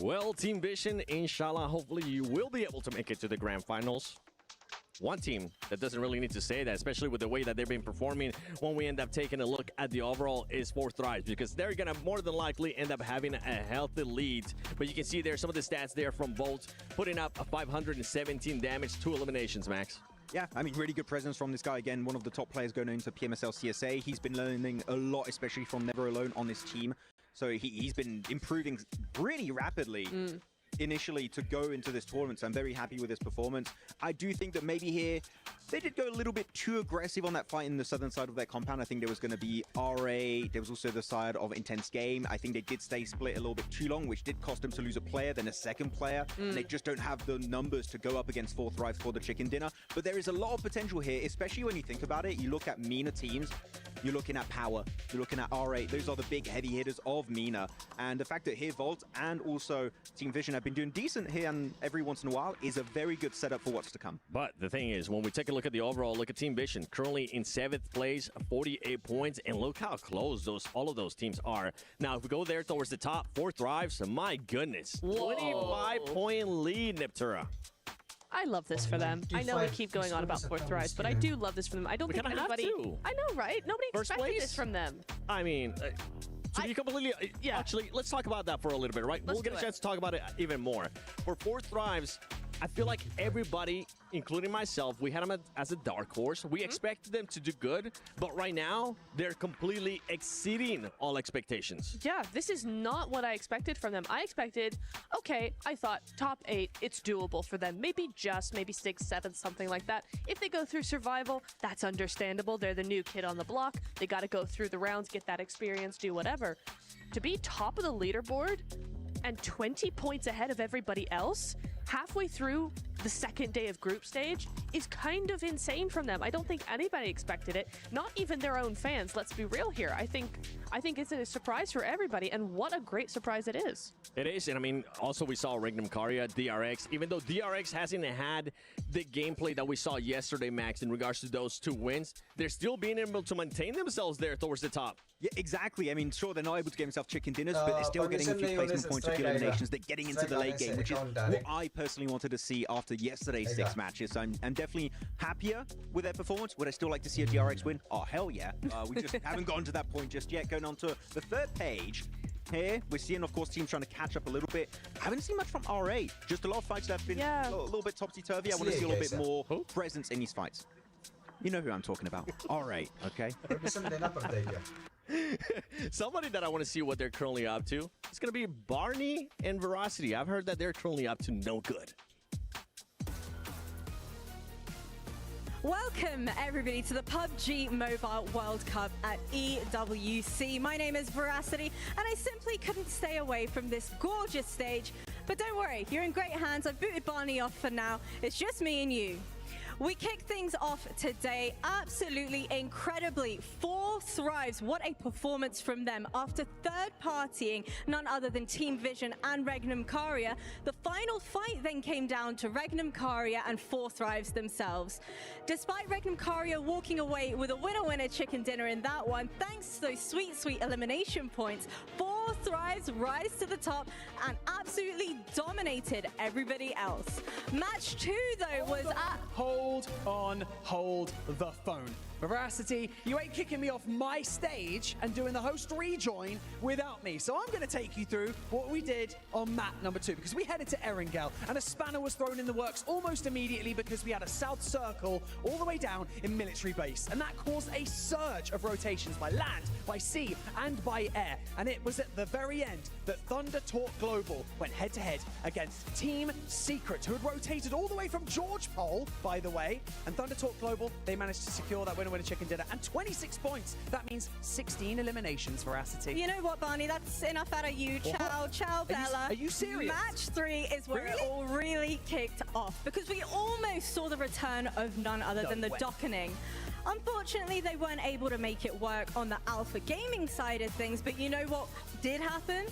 Speaker 6: Well, Team Vision, inshallah, hopefully you will be able to make it to the grand finals. One team that doesn't really need to say that, especially with the way that they've been performing when we end up taking a look at the overall, is 4Thrives, because they're going to more than likely end up having a healthy lead. But you can see there some of the stats there from Volt, putting up a 517 damage, 2 eliminations, Max.
Speaker 7: Yeah, I mean, really good presence from this guy. Again, one of the top players going into PMSL CSA. He's been learning a lot, especially from Never Alone on this team. So he's been improving really rapidly. initially to go into this tournament, so I'm very happy with this performance. I do think that maybe here they did go a little bit too aggressive on that fight in the southern side of their compound. I think there was going to be RA. There was also the side of Intense Game. I think they did stay split a little bit too long, which did cost them to lose a player, then a second player. And they just don't have the numbers to go up against 4 Thrives for the chicken dinner. But there is a lot of potential here, especially when you think about it. You look at MENA teams, you're looking at Power, you're looking at R8. Those are the big heavy hitters of MENA. And the fact that here Volt and also Team Vision have been doing decent here and every once in a while is a very good setup for what's to come.
Speaker 6: But the thing is, when we take a look at the overall, look at Team Vision, currently in 7th place, 48 points, and look how close all of those teams are. Now, if we go there towards the top, 4 Thrives, my goodness, 25-point lead, Neptura.
Speaker 8: I love this for them. I know we keep going on about 4 Thrives, but I do love this for them. I don't think anybody... I know, right? Nobody expected this from them.
Speaker 6: I mean... to be completely... Actually, let's talk about that for a little bit, right? We'll get a chance to talk about it even more. For 4 Thrives, I feel like everybody, including myself, we had them as a dark horse. We expected them to do good, but right now, they're completely exceeding all expectations.
Speaker 8: Yeah, this is not what I expected from them. I expected, okay, I thought top 8, it's doable for them. Maybe 6th, 7th, something like that. If they go through survival, that's understandable. They're the new kid on the block. They got to go through the rounds, get that experience, do whatever. To be top of the leaderboard and 20 points ahead of everybody else, halfway through the second day of group stage, is kind of insane from them. I don't think anybody expected it, not even their own fans. Let's be real here. I think it's a surprise for everybody, and what a great surprise it is.
Speaker 6: It is, and I mean, also we saw Regnum Karya, DRX, even though DRX hasn't had the gameplay that we saw yesterday, Max, in regards to those 2 wins, they're still being able to maintain themselves there towards the top.
Speaker 7: Yeah, exactly. I mean, sure, they're not able to get themselves chicken dinners, but they're still getting a few placement points with eliminations. They're getting into the late game, which is what I personally wanted to see after yesterday's 6 matches. So I'm definitely happier with their performance. Would I still like to see a DRX win? Oh, hell yeah. We just haven't gotten to that point just yet. Going on to the 3rd page. Here, we're seeing, of course, teams trying to catch up a little bit. I haven't seen much from RA. Just a lot of fights that have been a little bit topsy-turvy. I want to see a little bit more presence in these fights. You know who I'm talking about. RA, okay?
Speaker 6: Somebody that I want to see what they're currently up to is going to be Barney and Veracity. I've heard that they're currently up to no good.
Speaker 11: Welcome, everybody, to the PUBG Mobile World Cup at EWC. My name is Veracity, and I simply couldn't stay away from this gorgeous stage. But don't worry, you're in great hands. I've booted Barney off for now. It's just me and you. We kick things off today absolutely incredibly. 4 Thrives, what a performance from them. After third partying none other than Team Vision and Regnum Karya, the final fight then came down to Regnum Karya and 4 Thrives themselves. Despite Regnum Karya walking away with a winner-winner chicken dinner in that one, thanks to those sweet elimination points, 4 Thrives rise to the top and absolutely dominated everybody else. Match 2, though, was at...
Speaker 9: Hold the phone. Veracity, you ain't kicking me off my stage and doing the host rejoin without me. So I'm going to take you through what we did on map number 2, because we headed to Erangel and a spanner was thrown in the works almost immediately because we had a south circle all the way down in military base. And that caused a surge of rotations by land, by sea, and by air. And it was at the very end that Thunder Talk Global went head-to-head against Team Secret, who had rotated all the way from George Pole, by the way. And Thunder Talk Global, they managed to secure that winner chicken dinner and 26 points. That means 16 eliminations, Veracity.
Speaker 11: You know what, Barney? That's enough out of you. Ciao, Bella.
Speaker 9: Are you serious?
Speaker 11: Match 3 is where it all really kicked off, because we almost saw the return of none other than the Dockening. Unfortunately, they weren't able to make it work on the Alpha Gaming side of things, but you know what did happen?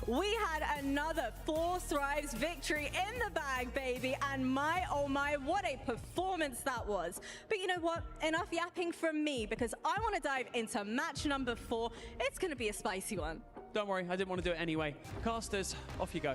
Speaker 11: We had another 4 Thrives victory in the bag, baby, and my, oh my, what a performance that was. But you know what? Enough yapping from me, because I want to dive into match number 4. It's going to be a spicy one.
Speaker 9: Don't worry, I didn't want to do it anyway. Casters, off you go.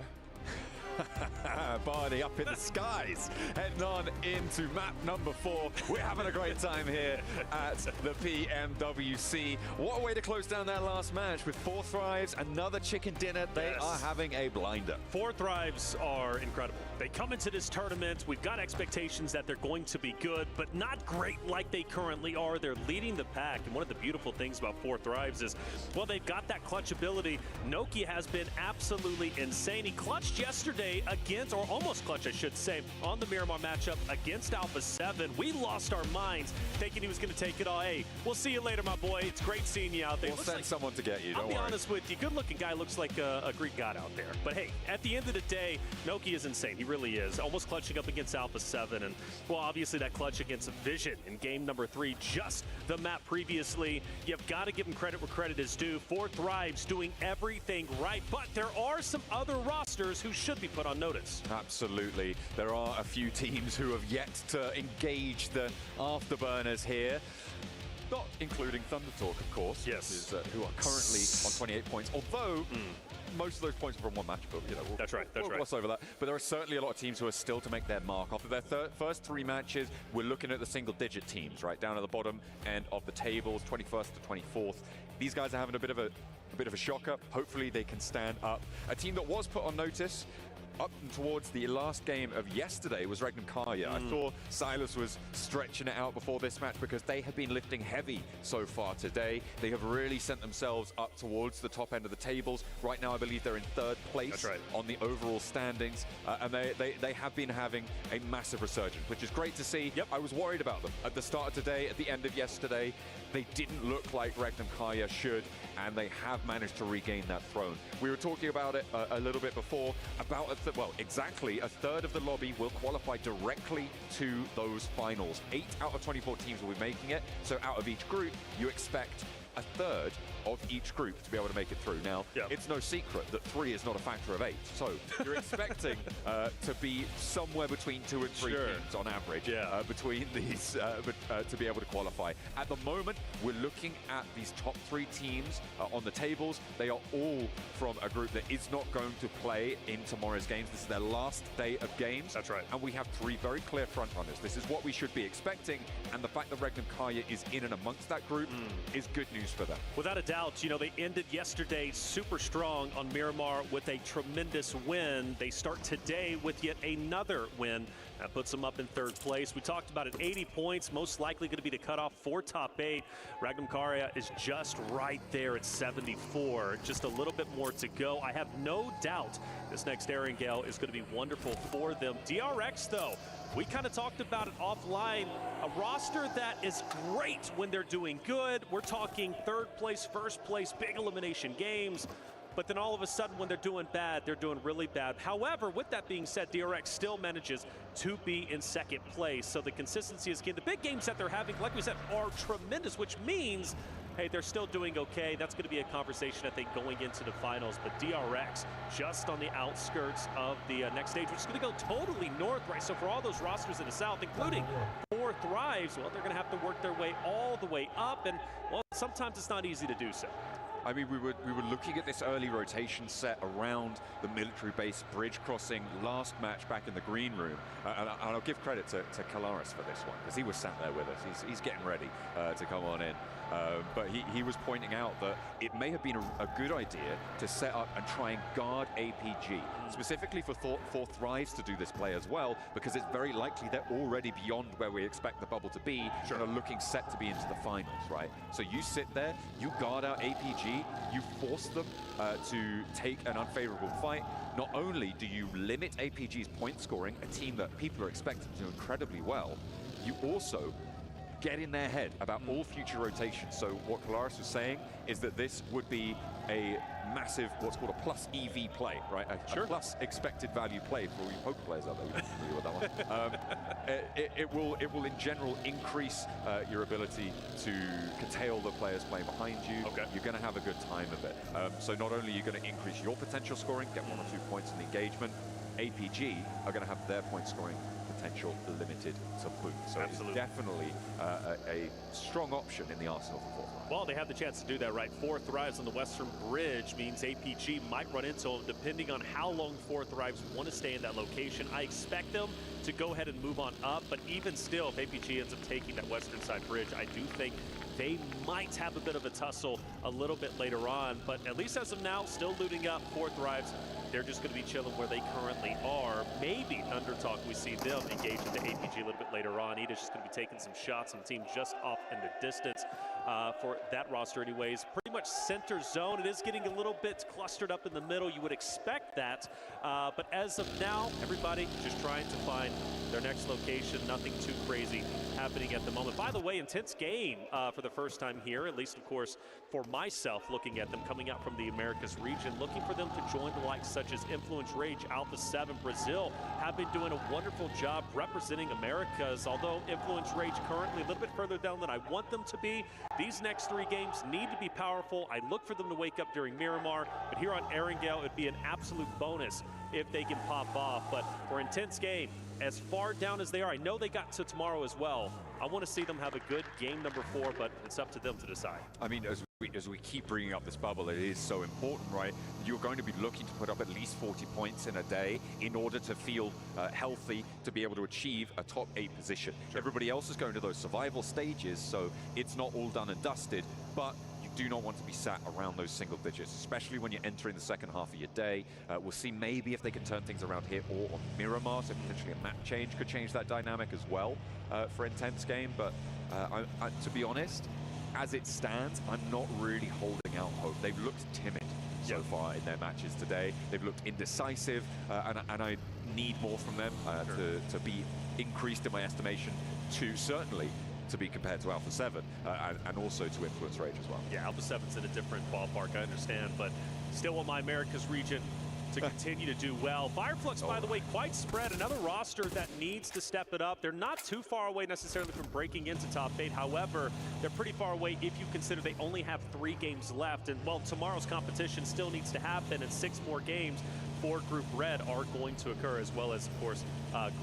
Speaker 12: Barney up in the skies, heading on into map number 4. We're having a great time here at the PMWC. What a way to close down that last match with 4 Thrives, another chicken dinner. They are having a blinder.
Speaker 13: 4 Thrives are incredible. They come into this tournament, we've got expectations that they're going to be good, but not great like they currently are. They're leading the pack, and one of the beautiful things about 4 Thrives is, well, they've got that clutch ability. Noki has been absolutely insane. He clutched yesterday yesterday against, or almost clutch, I should say, on the Miramar matchup against Alpha 7. We lost our minds thinking he was going to take it all. Hey, we'll see you later, my boy. It's great seeing you out there.
Speaker 12: We'll send someone to get you,
Speaker 13: I'll
Speaker 12: don't
Speaker 13: be
Speaker 12: worry.
Speaker 13: honest with you, good-looking guy looks like a Greek god out there. But hey, at the end of the day, Noki is insane. He really is. Almost clutching up against Alpha 7. And, well, obviously that clutch against Vision in game number 3, just the map previously. You've got to give him credit where credit is due. 4 Thrives doing everything right. But there are some other rosters who should be put on notice.
Speaker 12: Absolutely. There are a few teams who have yet to engage the afterburners here. Not including Thundertalk, of course.
Speaker 13: Yes.
Speaker 12: Who are currently on 28 points. Although most of those points are from one match, but you know, we'll gloss over that. But there are certainly a lot of teams who are still to make their mark. After their first 3 matches, we're looking at the single-digit teams, right down at the bottom end of the tables, 21st to 24th. These guys are having a bit of a shocker. Hopefully, they can stand up. A team that was put on notice up towards the last game of yesterday was Regnum Karya. I thought Silas was stretching it out before this match because they have been lifting heavy so far today. They have really sent themselves up towards the top end of the tables. Right now, I believe they're in 3rd place on the overall standings, and they have been having a massive resurgence, which is great to see. I was worried about them at the start of today, at the end of yesterday. They didn't look like Regnum Karya should, and they have managed to regain that throne. We were talking about it a little bit before, about exactly a third of the lobby will qualify directly to those finals. 8 out of 24 teams will be making it, so out of each group, you expect a third of each group to be able to make it through. Now, it's no secret that 3 is not a factor of 8, so you're expecting to be somewhere between 2 and 3 teams on average between these to be able to qualify. At the moment, we're looking at these top 3 teams on the tables. They are all from a group that is not going to play in tomorrow's games. This is their last day of games.
Speaker 13: That's right.
Speaker 12: And we have 3 very clear front runners. This is what we should be expecting, and the fact that Regnum Karya is in and amongst that group is good news for them.
Speaker 13: Without a doubt, you know, they ended yesterday super strong on Miramar with a tremendous win. They start today with yet another win. That puts them up in 3rd place. We talked about it, 80 points, most likely going to be the cutoff for top 8. Regnum Karya is just right there at 74. Just a little bit more to go. I have no doubt this next Aaron Gale is going to be wonderful for them. DRX, though, we kind of talked about it offline. A roster that is great when they're doing good. We're talking 3rd place, 1st place, big elimination games. But then all of a sudden when they're doing bad, they're doing really bad. However, with that being said, DRX still manages to be in 2nd place. So the consistency is key. The big games that they're having, like we said, are tremendous, which means, hey, they're still doing okay. That's going to be a conversation, I think, going into the finals. But DRX just on the outskirts of the next stage, which is going to go totally north, right? So for all those rosters in the south, including 4 Thrives, well, they're going to have to work their way all the way up. And, well, sometimes it's not easy to do so.
Speaker 12: I mean, we were looking at this early rotation set around the military base bridge crossing last match back in the green room, and I'll give credit to Kalaris for this one because he was sat there with us. He's getting ready to come on in. But he was pointing out that it may have been a good idea to set up and try and guard APG, specifically for 4 Thrives to do this play as well, because it's very likely they're already beyond where we expect the bubble to be and are looking set to be into the finals, right? So you sit there, you guard out APG, you force them to take an unfavorable fight. Not only do you limit APG's point scoring, a team that people are expecting to do incredibly well, you also get in their head about all future rotations. So what Kalaris was saying is that this would be a massive, what's called a plus EV play, right? A plus expected value play for all you poker players out there. We're familiar with that one. It will in general increase your ability to curtail the players playing behind you. You're going to have a good time of it. So not only are you going to increase your potential scoring, get 1 or 2 points in the engagement, APG are going to have their point scoring potential limited to boot. So it's definitely a strong option in the arsenal for 4 Thrives.
Speaker 13: Well, they have the chance to do that, right? 4 Thrives on the Western Bridge means APG might run into them depending on how long 4 Thrives want to stay in that location. I expect them to go ahead and move on up, but even still, if APG ends up taking that western side bridge, I do think they might have a bit of a tussle a little bit later on, but at least as of now, still looting up 4 Thrives. They're just going to be chilling where they currently are. Maybe Thundertalk, we see them engage with the APG a little bit later on. Ida's just going to be taking some shots, some team just off in the distance for that roster anyways. Pretty much center zone. It is getting a little bit clustered up in the middle. You would expect that. But as of now, everybody just trying to find their next location. Nothing too crazy happening at the moment. By the way, intense game for the first time here, at least, of course, for myself, looking at them coming out from the Americas region, looking for them to join the likes such as Influence Rage, Alpha 7, Brazil, have been doing a wonderful job representing Americas. Although Influence Rage currently a little bit further down than I want them to be, these next 3 games need to be powerful. I look for them to wake up during Miramar, but here on Erangel, it'd be an absolute bonus if they can pop off. But for intense game, as far down as they are, I know they got to tomorrow as well. I want to see them have a good game number 4, but it's up to them to decide.
Speaker 12: I mean, as we keep bringing up this bubble, it is so important, right? You're going to be looking to put up at least 40 points in a day in order to feel healthy, to be able to achieve a top 8 position. Sure. Everybody else is going to those survival stages, so it's not all done and dusted, but you do not want to be sat around those single digits, especially when you're entering the second half of your day. We'll see maybe if they can turn things around here or on Miramar, so potentially a map change could change that dynamic as well for intense game. But to be honest, as it stands, I'm not really holding out hope. They've looked timid so far in their matches today. They've looked indecisive, and I need more from them to be increased in my estimation to certainly to be compared to Alpha 7 and also to Influence Rage as well.
Speaker 13: Yeah, Alpha 7's in a different ballpark, I understand, but still want my Americas region to continue to do well. Fireflux, by the way, quite spread. Another roster that needs to step it up. They're not too far away necessarily from breaking into top 8. However, they're pretty far away if you consider they only have 3 games left. And, well, tomorrow's competition still needs to happen, and 6 more games for Group Red are going to occur, as well as, of course,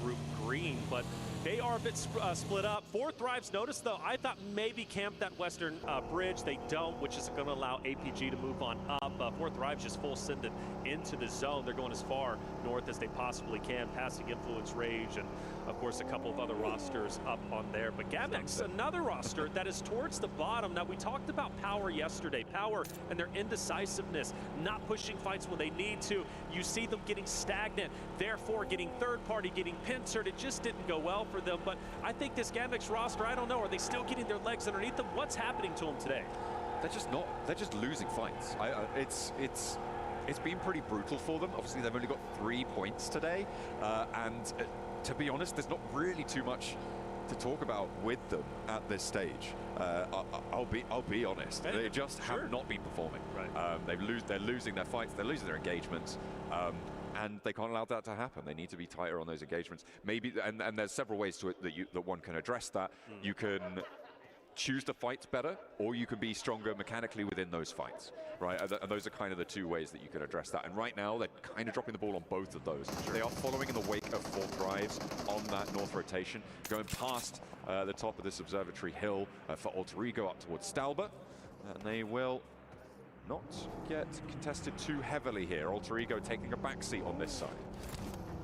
Speaker 13: Group Green. But they are a bit split up. 4 Thrives, notice, though, I thought maybe camp that western bridge. They don't, which is going to allow APG to move on up. 4 Thrives just full sended into the zone. They're going as far north as they possibly can, passing Influence Rage and, of course, a couple of other rosters up on there. But Gamex, another roster that is towards the bottom. Now, we talked about Power yesterday. Power and their indecisiveness, not pushing fights when they need to. You see them getting stagnant, therefore getting third party, getting pincered. It just didn't go well for them. But I think this Gamex roster, I don't know, are they still getting their legs underneath them? What's happening to them today?
Speaker 12: They're just not. They're just losing fights. It's been pretty brutal for them. Obviously, they've only got 3 points today, and to be honest, there's not really too much to talk about with them at this stage. I'll be honest. They just have not been performing. Right. They're losing their fights. They're losing their engagements. And they can't allow that to happen. They need to be tighter on those engagements. Maybe, and there's several ways to it that one can address that. You can choose to fight better, or you can be stronger mechanically within those fights, right? And those are kind of the 2 ways that you can address that. And right now, they're kind of dropping the ball on both of those. They are following in the wake of 4 Thrives on that north rotation, going past the top of this observatory hill for Alter Ego up towards Stalber. And they will not get contested too heavily here. Alter Ego taking a backseat on this side.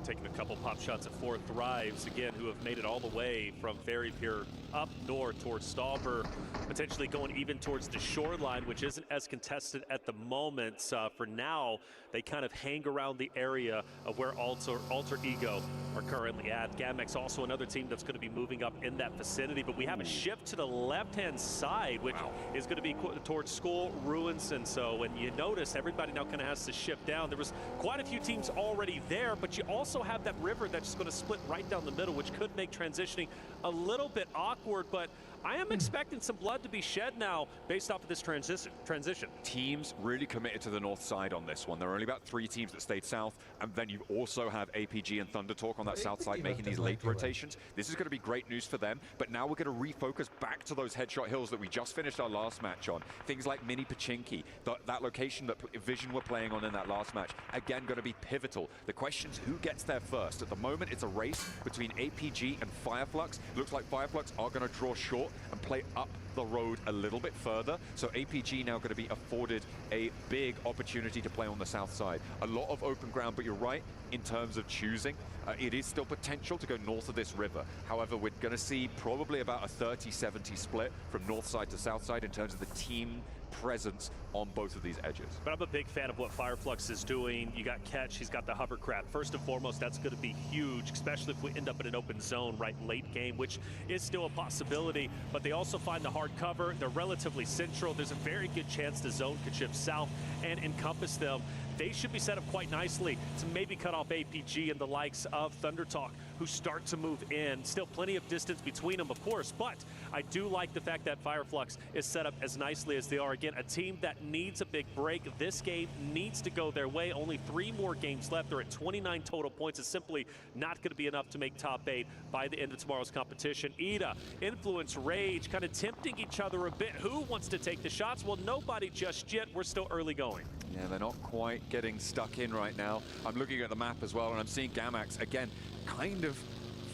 Speaker 13: Taking a couple pop shots at 4 Thrives, again, who have made it all the way from Ferry Pier up north towards Stalber, potentially going even towards the shoreline, which isn't as contested at the moment. For now, they kind of hang around the area of where Alter Ego are currently at. Gamex also another team that's going to be moving up in that vicinity, but we have a shift to the left-hand side, which is going to be towards Skull, Ruins, and so when you notice, everybody now kind of has to shift down. There was quite a few teams already there, but you also have that river that's just going to split right down the middle, which could make transitioning a little bit awkward, but I am expecting some blood to be shed now based off of this transition.
Speaker 12: Teams really committed to the north side on this one. There are only about 3 teams that stayed south, and then you also have APG and Thunder Talk on that south side making these late rotations. This is going to be great news for them, but now we're going to refocus back to those headshot hills that we just finished our last match on. Things like Mini Pachinki, that location that Vision were playing on in that last match, again going to be pivotal. The question's who gets there first. At the moment, it's a race between APG and Fireflux. It looks like Fireflux are going to draw short and play up the road a little bit further. So APG now going to be afforded a big opportunity to play on the south side. A lot of open ground, but you're right, in terms of choosing, it is still potential to go north of this river. However, we're going to see probably about a 30-70 split from north side to south side in terms of the team presence on both of these edges.
Speaker 13: But I'm a big fan of what Fireflux is doing. You got Catch, he's got the hovercraft. First and foremost, that's going to be huge, especially if we end up in an open zone right late game, which is still a possibility. But they also find the hard cover. They're relatively central. There's a very good chance the zone could shift south and encompass them. They should be set up quite nicely to maybe cut off APG and the likes of ThunderTalk, who start to move in. Still plenty of distance between them, of course, but I do like the fact that Fireflux is set up as nicely as they are. Again, a team that needs a big break. This game needs to go their way. Only 3 more games left. They're at 29 total points. It's simply not going to be enough to make top 8 by the end of tomorrow's competition. Ida, Influence, Rage, kind of tempting each other a bit. Who wants to take the shots? Well, nobody just yet. We're still early going.
Speaker 12: Yeah, they're not quite getting stuck in right now. I'm looking at the map as well, and I'm seeing Gamax, again, kind of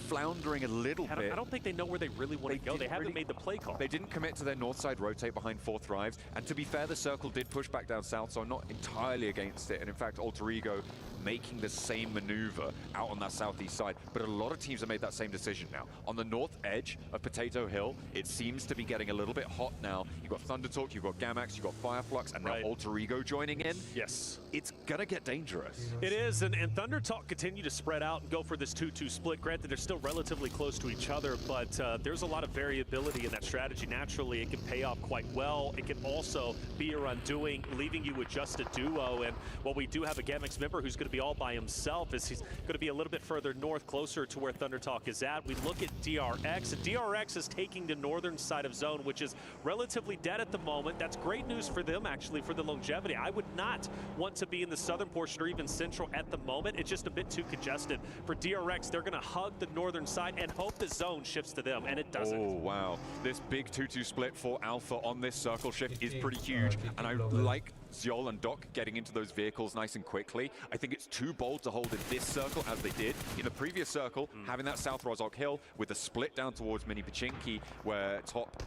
Speaker 12: floundering a little bit.
Speaker 13: I don't think they know where they really want to go. They haven't made the play call.
Speaker 12: They didn't commit to their north side rotate behind 4 Thrives, and to be fair, the circle did push back down south, so I'm not entirely against it. And in fact, Alter Ego making the same maneuver out on that southeast side, but a lot of teams have made that same decision now. On the north edge of Potato Hill, it seems to be getting a little bit hot now. You've got ThunderTalk, you've got Gamax, you've got Fireflux, and now Alter Ego joining in.
Speaker 13: Yes.
Speaker 12: It's gonna get dangerous.
Speaker 13: It is, and ThunderTalk continue to spread out and go for this 2-2 split. Granted, they're still relatively close to each other, but there's a lot of variability in that strategy. Naturally, it can pay off quite well. It can also be your undoing, leaving you with just a duo. And while we do have a Gamax member who's going to be all by himself, is he's going to be a little bit further north, closer to where ThunderTalk is at. We look at DRX, and DRX is taking the northern side of zone, which is relatively dead at the moment. That's great news for them, actually, for the longevity. I would not want to be in the southern portion or even central at the moment. It's just a bit too congested. For DRX, they're going to hug the northern side and hope the zone shifts to them, and it doesn't.
Speaker 12: Oh, wow. This big 2-2 split for Alpha on this circle shift is pretty huge, and I like Zyol and Doc getting into those vehicles nice and quickly. I think it's too bold to hold in this circle as they did. In the previous circle, having that South Rozhok Hill with the split down towards Mini Pachinki, where Top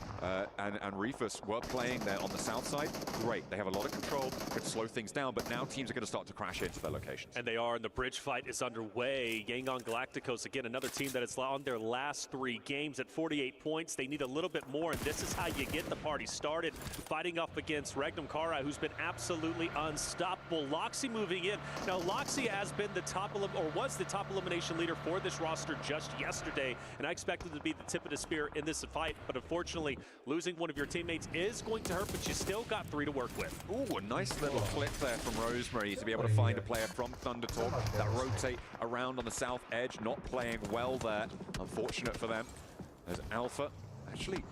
Speaker 12: and Reefus were playing there on the south side, great. They have a lot of control, could slow things down, but now teams are going to start to crash into their locations.
Speaker 13: And they are, and the bridge fight is underway. Yangon Galacticos, again, another team that is on their last 3 games at 48 points. They need a little bit more, and this is how you get the party started, fighting up against Regnum Kara, who's been absolutely unstoppable. Loxy moving in. Now, Loxy has been the was the top elimination leader for this roster just yesterday, and I expected to be the tip of the spear in this fight, but unfortunately, losing one of your teammates is going to hurt, but you still got 3 to work with.
Speaker 12: Ooh, a nice little flip there from Rosemary to be able to find a player from ThunderTalk. That rotate around on the south edge, not playing well there. Unfortunate for them, as Alpha actually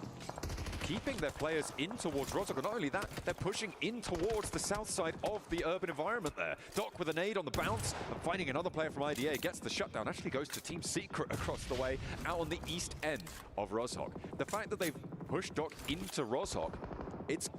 Speaker 12: keeping their players in towards Rozhok. But not only that, they're pushing in towards the south side of the urban environment there. Doc with a nade on the bounce, and finding another player from IDA, gets the shutdown, actually goes to Team Secret across the way, out on the east end of Rozhok. The fact that they've pushed Doc into Rozhok, it's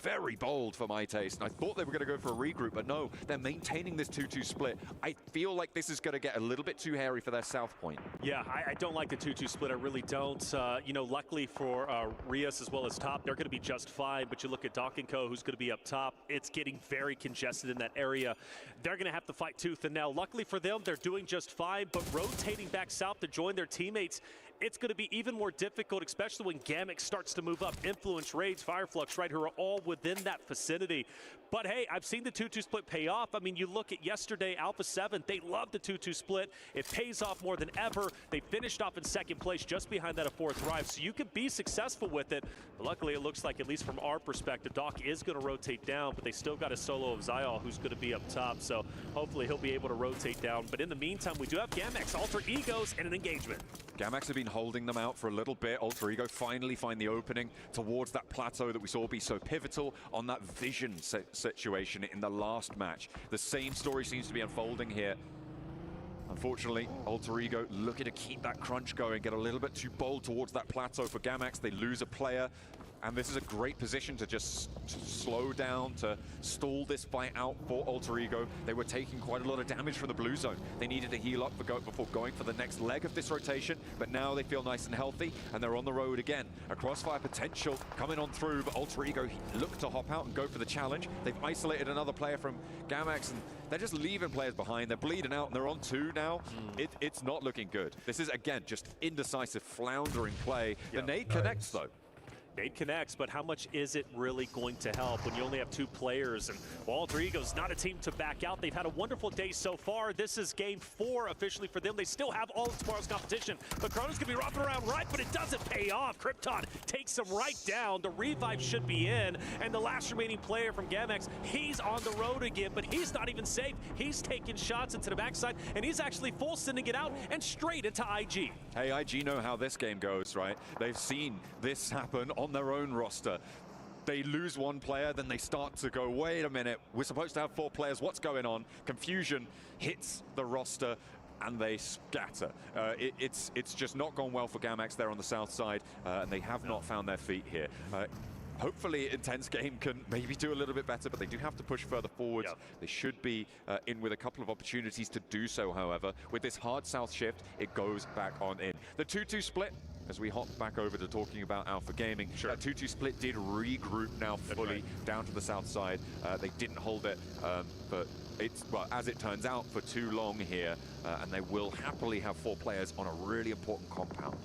Speaker 12: very bold for my taste. And I thought they were going to go for a regroup, but no, they're maintaining this 2-2 split. I feel like this is going to get a little bit too hairy for their south point.
Speaker 13: Yeah, I don't like the 2-2 split. I really don't. You know, luckily for Rias as well as Top, they're going to be just fine. But you look at Doc & Co, who's going to be up top. It's getting very congested in that area. They're going to have to fight tooth and nail. Luckily for them, they're doing just fine. But rotating back south to join their teammates, it's going to be even more difficult, especially when Gamax starts to move up. Influence, Rage, Fireflux, right, who are all within that vicinity. But hey, I've seen the 2-2 split pay off. I mean, you look at yesterday, Alpha 7, they love the 2-2 split. It pays off more than ever. They finished off in second place, just behind that of 4 Thrive. So you can be successful with it. But luckily, it looks like, at least from our perspective, Doc is going to rotate down, but they still got a solo of Zyol who's going to be up top. So hopefully he'll be able to rotate down. But in the meantime, we do have Gamax, Alter Egos, and an engagement.
Speaker 12: Gamax have been holding them out for a little bit. Alter Ego finally find the opening towards that plateau that we saw be so pivotal on that vision situation in the last match. The same story seems to be unfolding here. Unfortunately, Alter Ego looking to keep that crunch going, get a little bit too bold towards that plateau for Gamax. They lose a player, and this is a great position to just slow down, to stall this fight out for Alter Ego. They were taking quite a lot of damage from the blue zone. They needed to heal up before going for the next leg of this rotation, but now they feel nice and healthy, and they're on the road again. A crossfire potential coming on through, but Alter Ego look to hop out and go for the challenge. They've isolated another player from Gamax, and they're just leaving players behind. They're bleeding out, and they're on 2 now. It's not looking good. This is, again, just indecisive, floundering play. The nade connects, though.
Speaker 13: Nade connects, but how much is it really going to help when you only have 2 players? And Alter Ego's not a team to back out. They've had a wonderful day so far. This is game 4 officially for them. They still have all of tomorrow's competition, but Chrono's gonna be rocking around right, but it doesn't pay off. Krypton takes him right down. The revive should be in, and the last remaining player from GAMX, he's on the road again, but he's not even safe. He's taking shots into the backside, and he's actually full sending it out and straight into IG.
Speaker 12: Hey, IG know how this game goes, right? They've seen this happen on their own roster. They lose 1 player, then they start to go, wait a minute, we're supposed to have 4 players, what's going on? Confusion hits the roster, and they scatter. It's just not gone well for GAMX there on the south side, and they have not found their feet here. Hopefully, Intense Game can maybe do a little bit better, but they do have to push further forward. Yep. They should be in with a couple of opportunities to do so, however. With this hard south shift, it goes back on in. The 2-2 split, as we hop back over to talking about Alpha Gaming, that 2-2 split did regroup now fully down to the south side. They didn't hold it, but it's, well, as it turns out, for too long here, and they will happily have 4 players on a really important compound.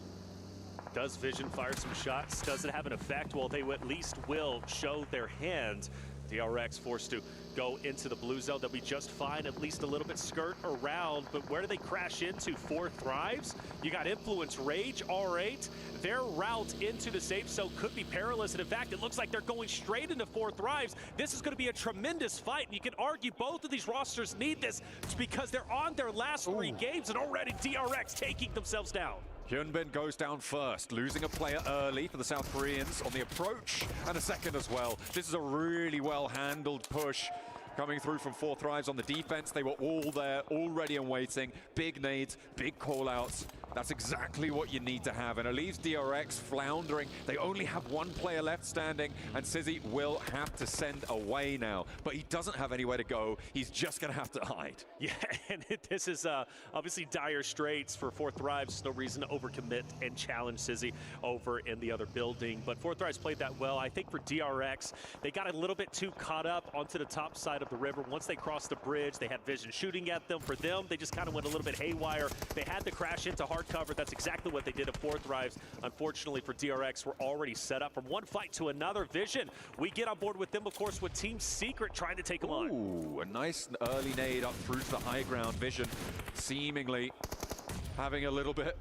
Speaker 13: Does Vision fire some shots? Does it have an effect? Well, they at least will show their hand. DRX forced to go into the blue zone. They'll be just fine, at least a little bit skirt around, but where do they crash into? 4 Thrives? You got Influence, Rage, R8. Their route into the safe zone could be perilous, and in fact, it looks like they're going straight into 4 Thrives. This is going to be a tremendous fight, and you can argue both of these rosters need this because they're on their last 3 games, and already DRX taking themselves down.
Speaker 12: Hyunbin goes down first, losing a player early for the South Koreans on the approach, and a second as well. This is a really well-handled push coming through from 4 Thrives on the defense. They were all there, all ready and waiting. Big nades, big call-outs. That's exactly what you need to have, and it leaves DRX floundering. They only have 1 player left standing, and Sizzy will have to send away now. But he doesn't have anywhere to go. He's just going to have to hide.
Speaker 13: Yeah, and this is obviously dire straits for 4 Thrives. No reason to overcommit and challenge Sizzy over in the other building. But 4 Thrives played that well. I think for DRX, they got a little bit too caught up onto the top side of the river. Once they crossed the bridge, they had Vision shooting at them. For them, they just kind of went a little bit haywire. They had to crash into hard cover. That's exactly what they did at 4 Thrives. Unfortunately for DRX, we're already set up from one fight to another. Vision, we get on board with them, of course, with Team Secret trying to take them on.
Speaker 12: Ooh, a nice early nade up through to the high ground. Vision seemingly having a little bit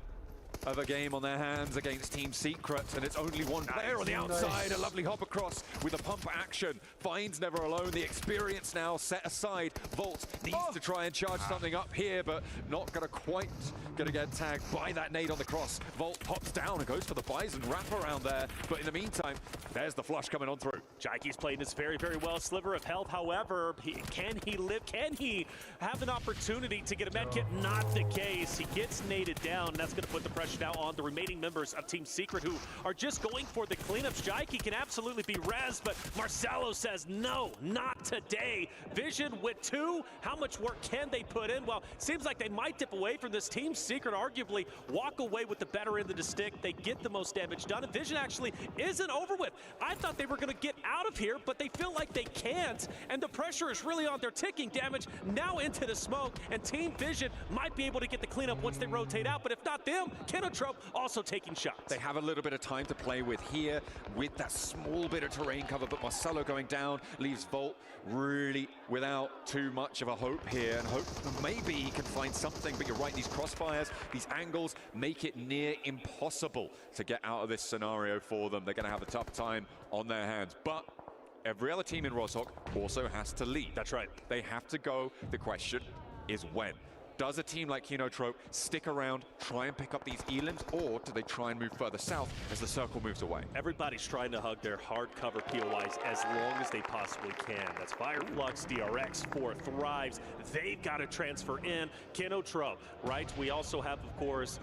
Speaker 12: of a game on their hands against Team Secret, and it's only 1 player on the outside. A lovely hop across with a pump action. Finds Never Alone. The experience now set aside. Volt needs to try and charge something up here, but not quite gonna get tagged by that nade on the cross. Volt pops down and goes for the Bison wrap around there, but in the meantime, there's the flush coming on through.
Speaker 13: Jaiki's playing this very, very well. Sliver of health, however, can he live? Can he have an opportunity to get a med kit? Not the case. He gets naded down, and that's gonna put the pressure now on the remaining members of Team Secret, who are just going for the cleanups. Jaiki can absolutely be rezzed, but Marcelo says no, not today. Vision with 2. How much work can they put in? Well, seems like they might dip away from this. Team Secret arguably walk away with the better end of the stick. They get the most damage done, and Vision actually isn't over with. I thought they were going to get out of here, but they feel like they can't, and the pressure is really on. Their ticking damage now into the smoke, and Team Vision might be able to get the cleanup once they rotate out, but if not them, Kenotrope also taking shots.
Speaker 12: They have a little bit of time to play with here with that small bit of terrain cover, but Marcelo going down leaves Volt really without too much of a hope here, and hope maybe he can find something, but you're right, these crossfires, these angles make it near impossible to get out of this scenario for them. They're going to have a tough time on their hands, but every other team in Roshok also has to lead.
Speaker 13: That's right.
Speaker 12: They have to go. The question is when. Does a team like Kenotrope stick around, try and pick up these elims, or do they try and move further south as the circle moves away?
Speaker 13: Everybody's trying to hug their hard cover POIs as long as they possibly can. That's Fireflux, DRX, 4 Thrives. They've got to transfer in. Kenotrope, right? We also have, of course,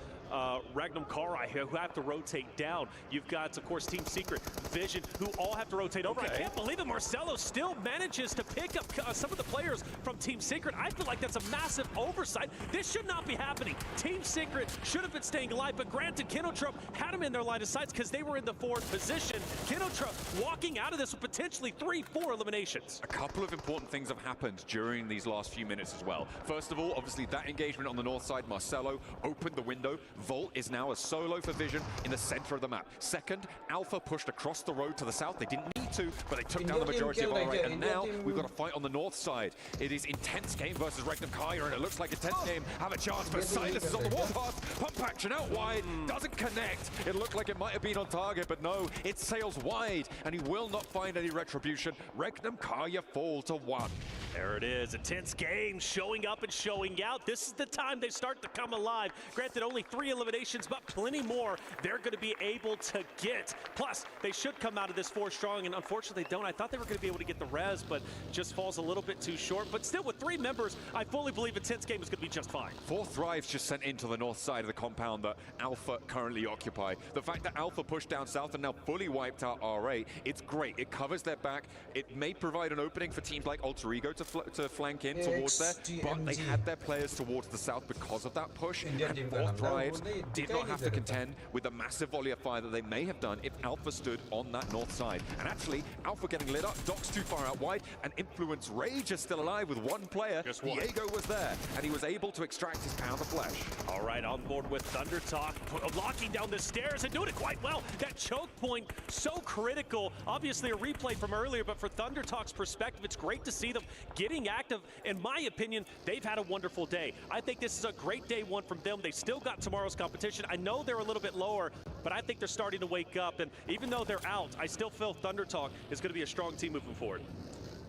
Speaker 13: Ragnum Karai, who have to rotate down. You've got, of course, Team Secret, Vision, who all have to rotate over. I can't believe it. Marcelo still manages to pick up some of the players from Team Secret. I feel like that's a massive oversight. This should not be happening. Team Secret should have been staying alive, but granted, Kenotrope had them in their line of sights because they were in the 4th position. Kenotrope walking out of this with potentially 3-4 eliminations.
Speaker 12: A couple of important things have happened during these last few minutes as well. First of all, obviously that engagement on the north side, Marcelo opened the window. Volt is now a solo for Vision in the center of the map. Second, Alpha pushed across the road to the south. They didn't need to, but they took down the majority of our right. And now we've got a fight on the north side. It is intense game versus Regnum Kaya, and it looks like intense game have a chance, but Silas is on the warpath. Pump action out wide, doesn't connect. It looked like it might have been on target, but no, it sails wide, and he will not find any retribution. Regnum Kaya fall to 1.
Speaker 13: There it is, intense game, showing up and showing out. This is the time they start to come alive. Granted, only 3 eliminations, but plenty more they're going to be able to get. Plus, they should come out of this 4 strong, and unfortunately they don't. I thought they were going to be able to get the res, but just falls a little bit too short. But still, with 3 members, I fully believe intense game is going to be just fine.
Speaker 12: 4 Thrives just sent into the north side of the compound that Alpha currently occupy. The fact that Alpha pushed down south and now fully wiped out R8, it's great. It covers their back. It may provide an opening for teams like Alter Ego to flank in towards there, but they had their players towards the south because of that push, and 4 Thrives did not have to contend with the massive volley of fire that they may have done if Alpha stood on that north side. And actually, Alpha getting lit up, Doc's too far out wide, and Influence Rage is still alive with 1 player. Diego was there, and he was able to extract his pound of flesh.
Speaker 13: All right, on board with Thunder Talk, locking down the stairs and doing it quite well. That choke point, so critical. Obviously a replay from earlier, but for Thunder Talk's perspective, it's great to see them getting active. In my opinion, they've had a wonderful day. I think this is a great day 1 from them. They still got tomorrow's competition. I know they're a little bit lower, but I think they're starting to wake up. And even though they're out, I still feel Thunder Talk is going to be a strong team moving forward.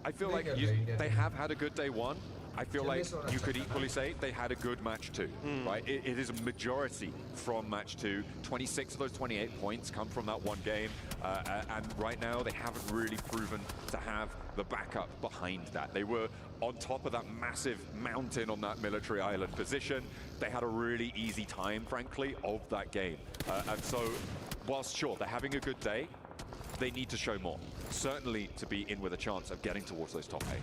Speaker 12: I feel like they have had a good day 1. I feel like you could equally say they had a good match 2, right? It is a majority from match 2. 26 of those 28 points come from that 1 game. And right now, they haven't really proven to have the backup behind that. They were on top of that massive mountain on that military island position. They had a really easy time, frankly, of that game. And so, whilst sure, they're having a good day, they need to show more. Certainly to be in with a chance of getting towards those top 8.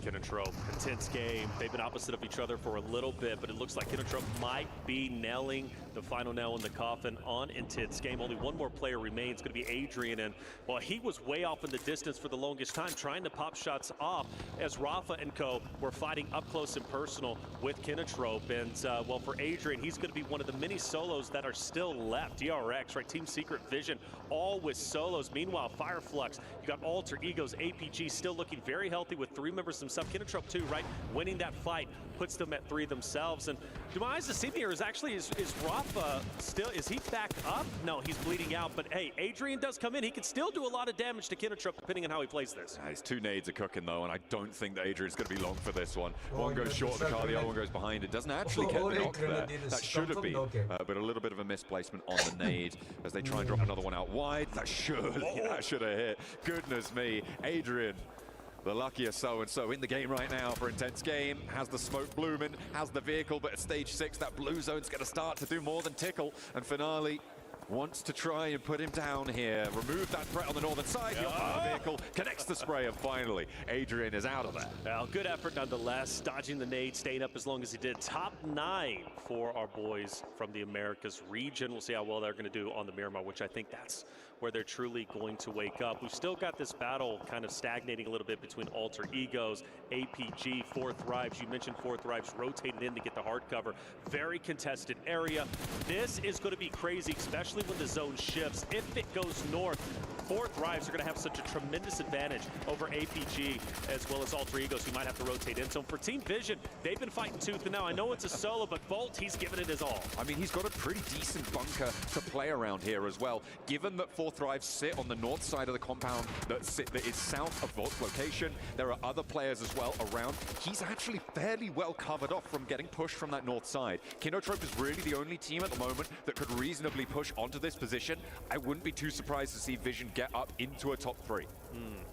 Speaker 13: Kinotrope, intense game. They've been opposite of each other for a little bit, but it looks like Kinotrope might be nailing the final nail in the coffin on intense game. Only 1 more player remains, going to be Adrian, and well, he was way off in the distance for the longest time, trying to pop shots off as Rafa and co were fighting up close and personal with Kinotrope. And well, for Adrian, he's going to be one of the many solos that are still left. DRX, right? Team Secret Vision, all with solos. Meanwhile, Fireflux, you got Alter Egos, APG still looking very healthy with 3 members themselves. Kinotrope too, right? Winning that fight puts them at 3 themselves. And do my eyes to see here is actually, is Rafa still, is he back up? No, he's bleeding out. But hey, Adrian does come in. He can still do a lot of damage to Kinotrope depending on how he plays this.
Speaker 12: His 2 nades are cooking though, and I don't think that Adrian's going to be long for this one. One goes short of the car, the other one goes behind. It doesn't actually get the knock there. That should have been, but a little bit of a misplacement on the nade as they try and drop another one out wide. That should have hit. Goodness me, Adrian, the luckiest so-and-so in the game right now for intense game. Has the smoke blooming, has the vehicle, but at stage 6, that blue zone's going to start to do more than tickle. And Finale wants to try and put him down here. Remove that threat on the northern side. Your power vehicle connects the spray, and finally, Adrian is out of there.
Speaker 13: Well, good effort nonetheless. Dodging the nade, staying up as long as he did. Top 9 for our boys from the Americas region. We'll see how well they're going to do on the Miramar, which I think that's where they're truly going to wake up. We've still got this battle kind of stagnating a little bit between Alter Egos, APG, 4 Thrives. You mentioned 4 Thrives rotated in to get the hard cover. Very contested area. This is going to be crazy, especially when the zone shifts. If it goes north, 4 Thrives are going to have such a tremendous advantage over APG as well as Alter Egos, who might have to rotate in. So for Team Vision, they've been fighting tooth and nail. I know it's a solo, but Volt, he's giving it his all.
Speaker 12: I mean, he's got a pretty decent bunker to play around here as well. Given that 4 Thrives sit on the north side of the compound that is south of Volt's location, there are other players as well around. He's actually fairly well covered off from getting pushed from that north side. Kinotrope is really the only team at the moment that could reasonably push onto this position. I wouldn't be too surprised to see Vision get up into a top 3.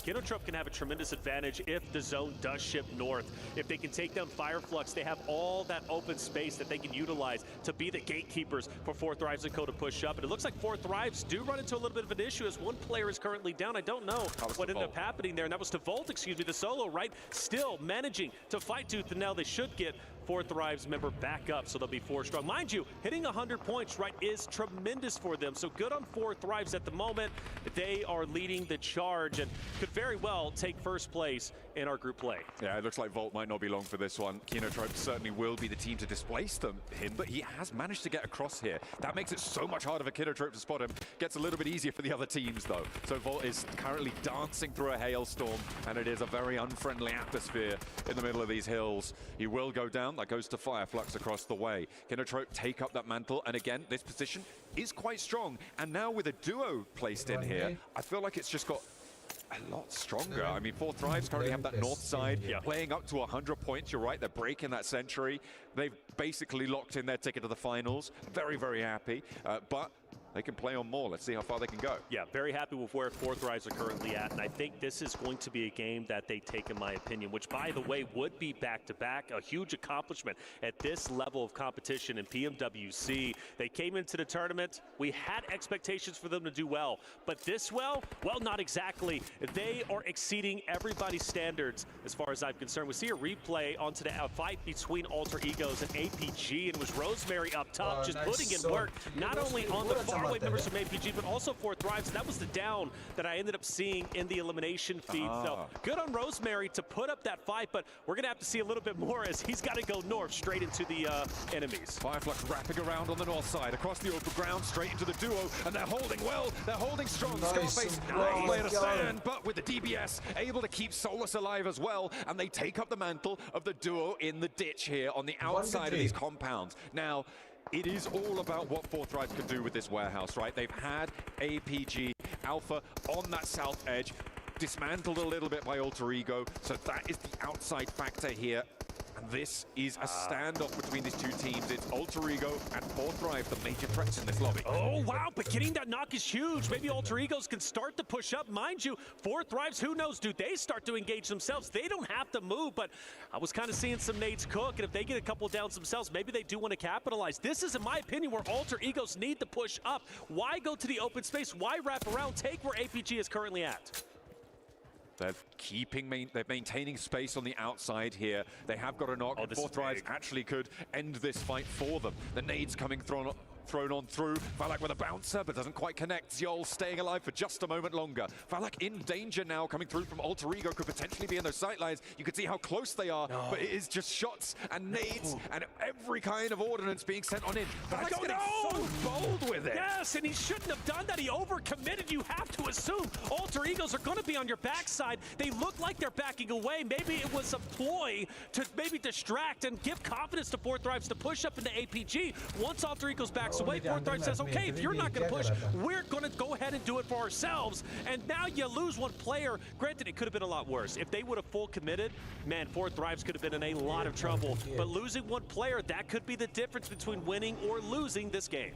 Speaker 13: Kinotrope can have a tremendous advantage if the zone does shift north. If they can take down Fireflux, they have all that open space that they can utilize to be the gatekeepers for 4 Thrives and Co to push up. And it looks like 4 Thrives do run into a little bit of an issue as one player is currently down. I don't know what ended up happening there. And that was to Volt, excuse me, the solo, right? Still managing to fight tooth and nail. They should get 4 Thrives member back up, so they'll be 4 strong. Mind you, hitting 100 points, right, is tremendous for them. So good on 4 Thrives at the moment. They are leading the charge and could very well take first place in our group play.
Speaker 12: Yeah, it looks like Volt might not be long for this one. Kinotrope certainly will be the team to displace him, but he has managed to get across here. That makes it so much harder for Kinotrope to spot him. Gets a little bit easier for the other teams, though. So Volt is currently dancing through a hailstorm, and it is a very unfriendly atmosphere in the middle of these hills. He will go down. That goes to Fireflux across the way. Kinotrope take up that mantle, and again, this position is quite strong. And now with a duo placed in here, I feel like it's just got a lot stronger. I mean, 4 Thrives currently have that north side, playing up to 100 points. You're right, they're breaking that century. They've basically locked in their ticket to the finals. Very, very happy. But they can play on more. Let's see how far they can go.
Speaker 13: Yeah, very happy with where 4 Thrives are currently at, and I think this is going to be a game that they take, in my opinion, which, by the way, would be back-to-back, a huge accomplishment at this level of competition in PMWC. They came into the tournament. We had expectations for them to do well, but this well, not exactly. They are exceeding everybody's standards as far as I'm concerned. We see a replay onto the fight between Alter Egos and APG, and it was Rosemary up top just putting in work, not only on the faraway members from APG, but also 4 Thrives. And that was the down that I ended up seeing in the elimination feed. So good on Rosemary to put up that fight, but we're going to have to see a little bit more as he's got to go north straight into the enemies.
Speaker 12: Fireflux wrapping around on the north side, across the open ground, straight into the duo, and they're holding well, they're holding strong. Scarface, nice way to stand, but with the DBS, able to keep Solus alive as well, and they take up the mantle of the duo in the ditch here on the outside of these compounds. Now, it is all about what 4 Thrives can do with this warehouse, right? They've had APG Alpha on that south edge, dismantled a little bit by Alter Ego, so that is the outside factor here. And this is a standoff between these two teams. It's Alter Ego and 4 Thrives, the major threats in this lobby.
Speaker 13: Oh, wow, but getting that knock is huge. Maybe Alter Egos can start to push up. Mind you, 4 Thrives, who knows, do they start to engage themselves? They don't have to move, but I was kind of seeing some nades cook, and if they get a couple downs themselves, maybe they do want to capitalize. This is, in my opinion, where Alter Egos need to push up. Why go to the open space? Why wrap around? Take where APG is currently at.
Speaker 12: They're maintaining space on the outside here. They have got a knock. 4 Thrives actually could end this fight for them. The nades coming thrown on through. Valak with a bouncer, but doesn't quite connect. Zjol staying alive for just a moment longer. Valak in danger now, coming through from Alter Ego, could potentially be in those sight lines. You can see how close they are, but it is just shots and nades and every kind of ordnance being sent on in. Valak's getting so bold with it.
Speaker 13: Yes, and he shouldn't have done that. He overcommitted. You have to assume Alter Egos are going to be on your backside. They look like they're backing away. Maybe it was a ploy to maybe distract and give confidence to 4 Thrives to push up into APG. Once Alter Egos backs away, 4 Thrives says, okay, if you're not going to push, we're going to go ahead and do it for ourselves. And now you lose one player. Granted, it could have been a lot worse. If they would have full committed, man, 4 Thrives could have been in a lot of trouble. But losing one player, that could be the difference between winning or losing this game.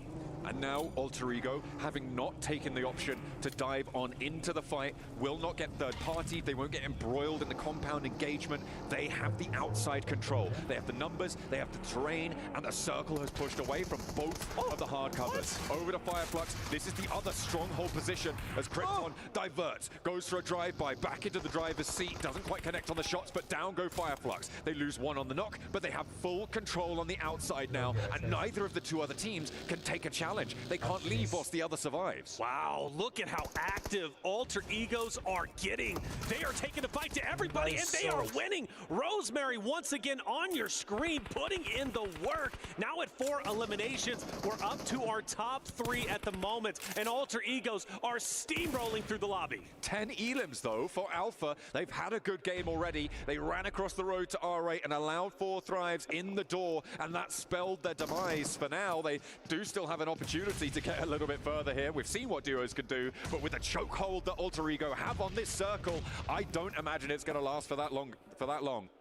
Speaker 12: And now Alter Ego, having not taken the option to dive on into the fight, will not get third party. They won't get embroiled in the compound engagement. They have the outside control. They have the numbers, they have the terrain, and the circle has pushed away from both of the hard covers. Over to Fireflux. This is the other stronghold position as Krypton diverts, goes for a drive-by, back into the driver's seat, doesn't quite connect on the shots, but down go Fireflux. They lose one on the knock, but they have full control on the outside now, and neither of the two other teams can take a challenge. They can't leave whilst the other survives.
Speaker 13: Wow, look at how active Alter Egos are getting. They are taking the fight to everybody, and they are winning. Rosemary, once again, on your screen, putting in the work. Now at 4 eliminations, we're up to our top 3 at the moment, and Alter Egos are steamrolling through the lobby.
Speaker 12: 10 elims, though, for Alpha. They've had a good game already. They ran across the road to R8 and allowed 4 Thrives in the door, and that spelled their demise. For now, they do still have an opportunity to get a little bit further here. We've seen what duos can do, but with the chokehold that Alter Ego have on this circle, I don't imagine it's going to last for that long.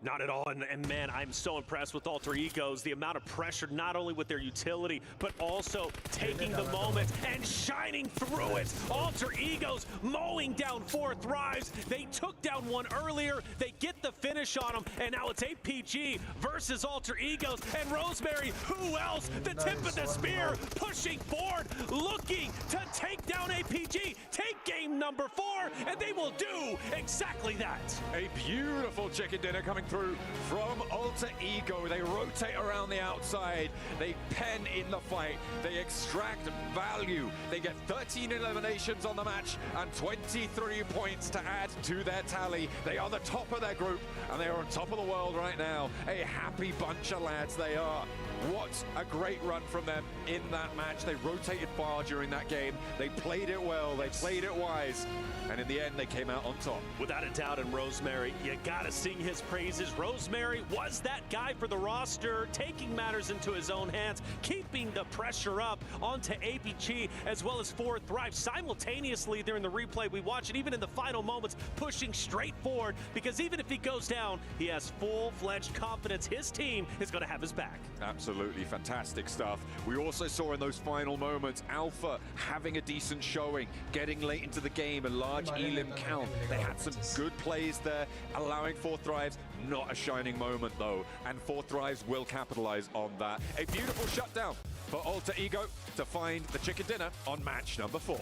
Speaker 13: Not at all, and man, I'm so impressed with Alter Egos. The amount of pressure, not only with their utility, but also taking the moment and shining through it. Alter Egos mowing down 4 Thrives. They took down one earlier. They get the finish on them, and now it's APG versus Alter Egos. And Rosemary, who else? The tip of the spear, pushing forward, looking to take down APG. Take game number 4, and they will do exactly that.
Speaker 12: A beautiful chicken dinner coming through from Alter Ego. They rotate around the outside. They pen in the fight. They extract value. They get 13 eliminations on the match and 23 points to add to their tally. They are the top of their group and they are on top of the world right now. A happy bunch of lads they are. What a great run from them in that match. They rotated far during that game. They played it well. They played it wise. And in the end, they came out on top.
Speaker 13: Without a doubt, and Rosemary, you gotta sing his praises. Rosemary was that guy for the roster, taking matters into his own hands, keeping the pressure up onto APG as well as 4Thrive simultaneously during the replay. We watch it even in the final moments, pushing straight forward, because even if he goes down, he has full-fledged confidence his team is gonna have his back.
Speaker 12: Absolutely fantastic stuff. We also saw in those final moments Alpha having a decent showing, getting late into the game, a large elim count. They had some good plays there, allowing 4Thrives. Not a shining moment though, and 4Thrives will capitalize on that. A beautiful shutdown for Alter Ego to find the chicken dinner on match number 4.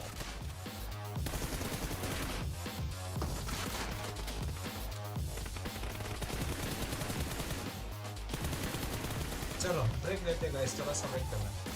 Speaker 3: चलो break लेते हैं guys, थोड़ा सा wait करना है।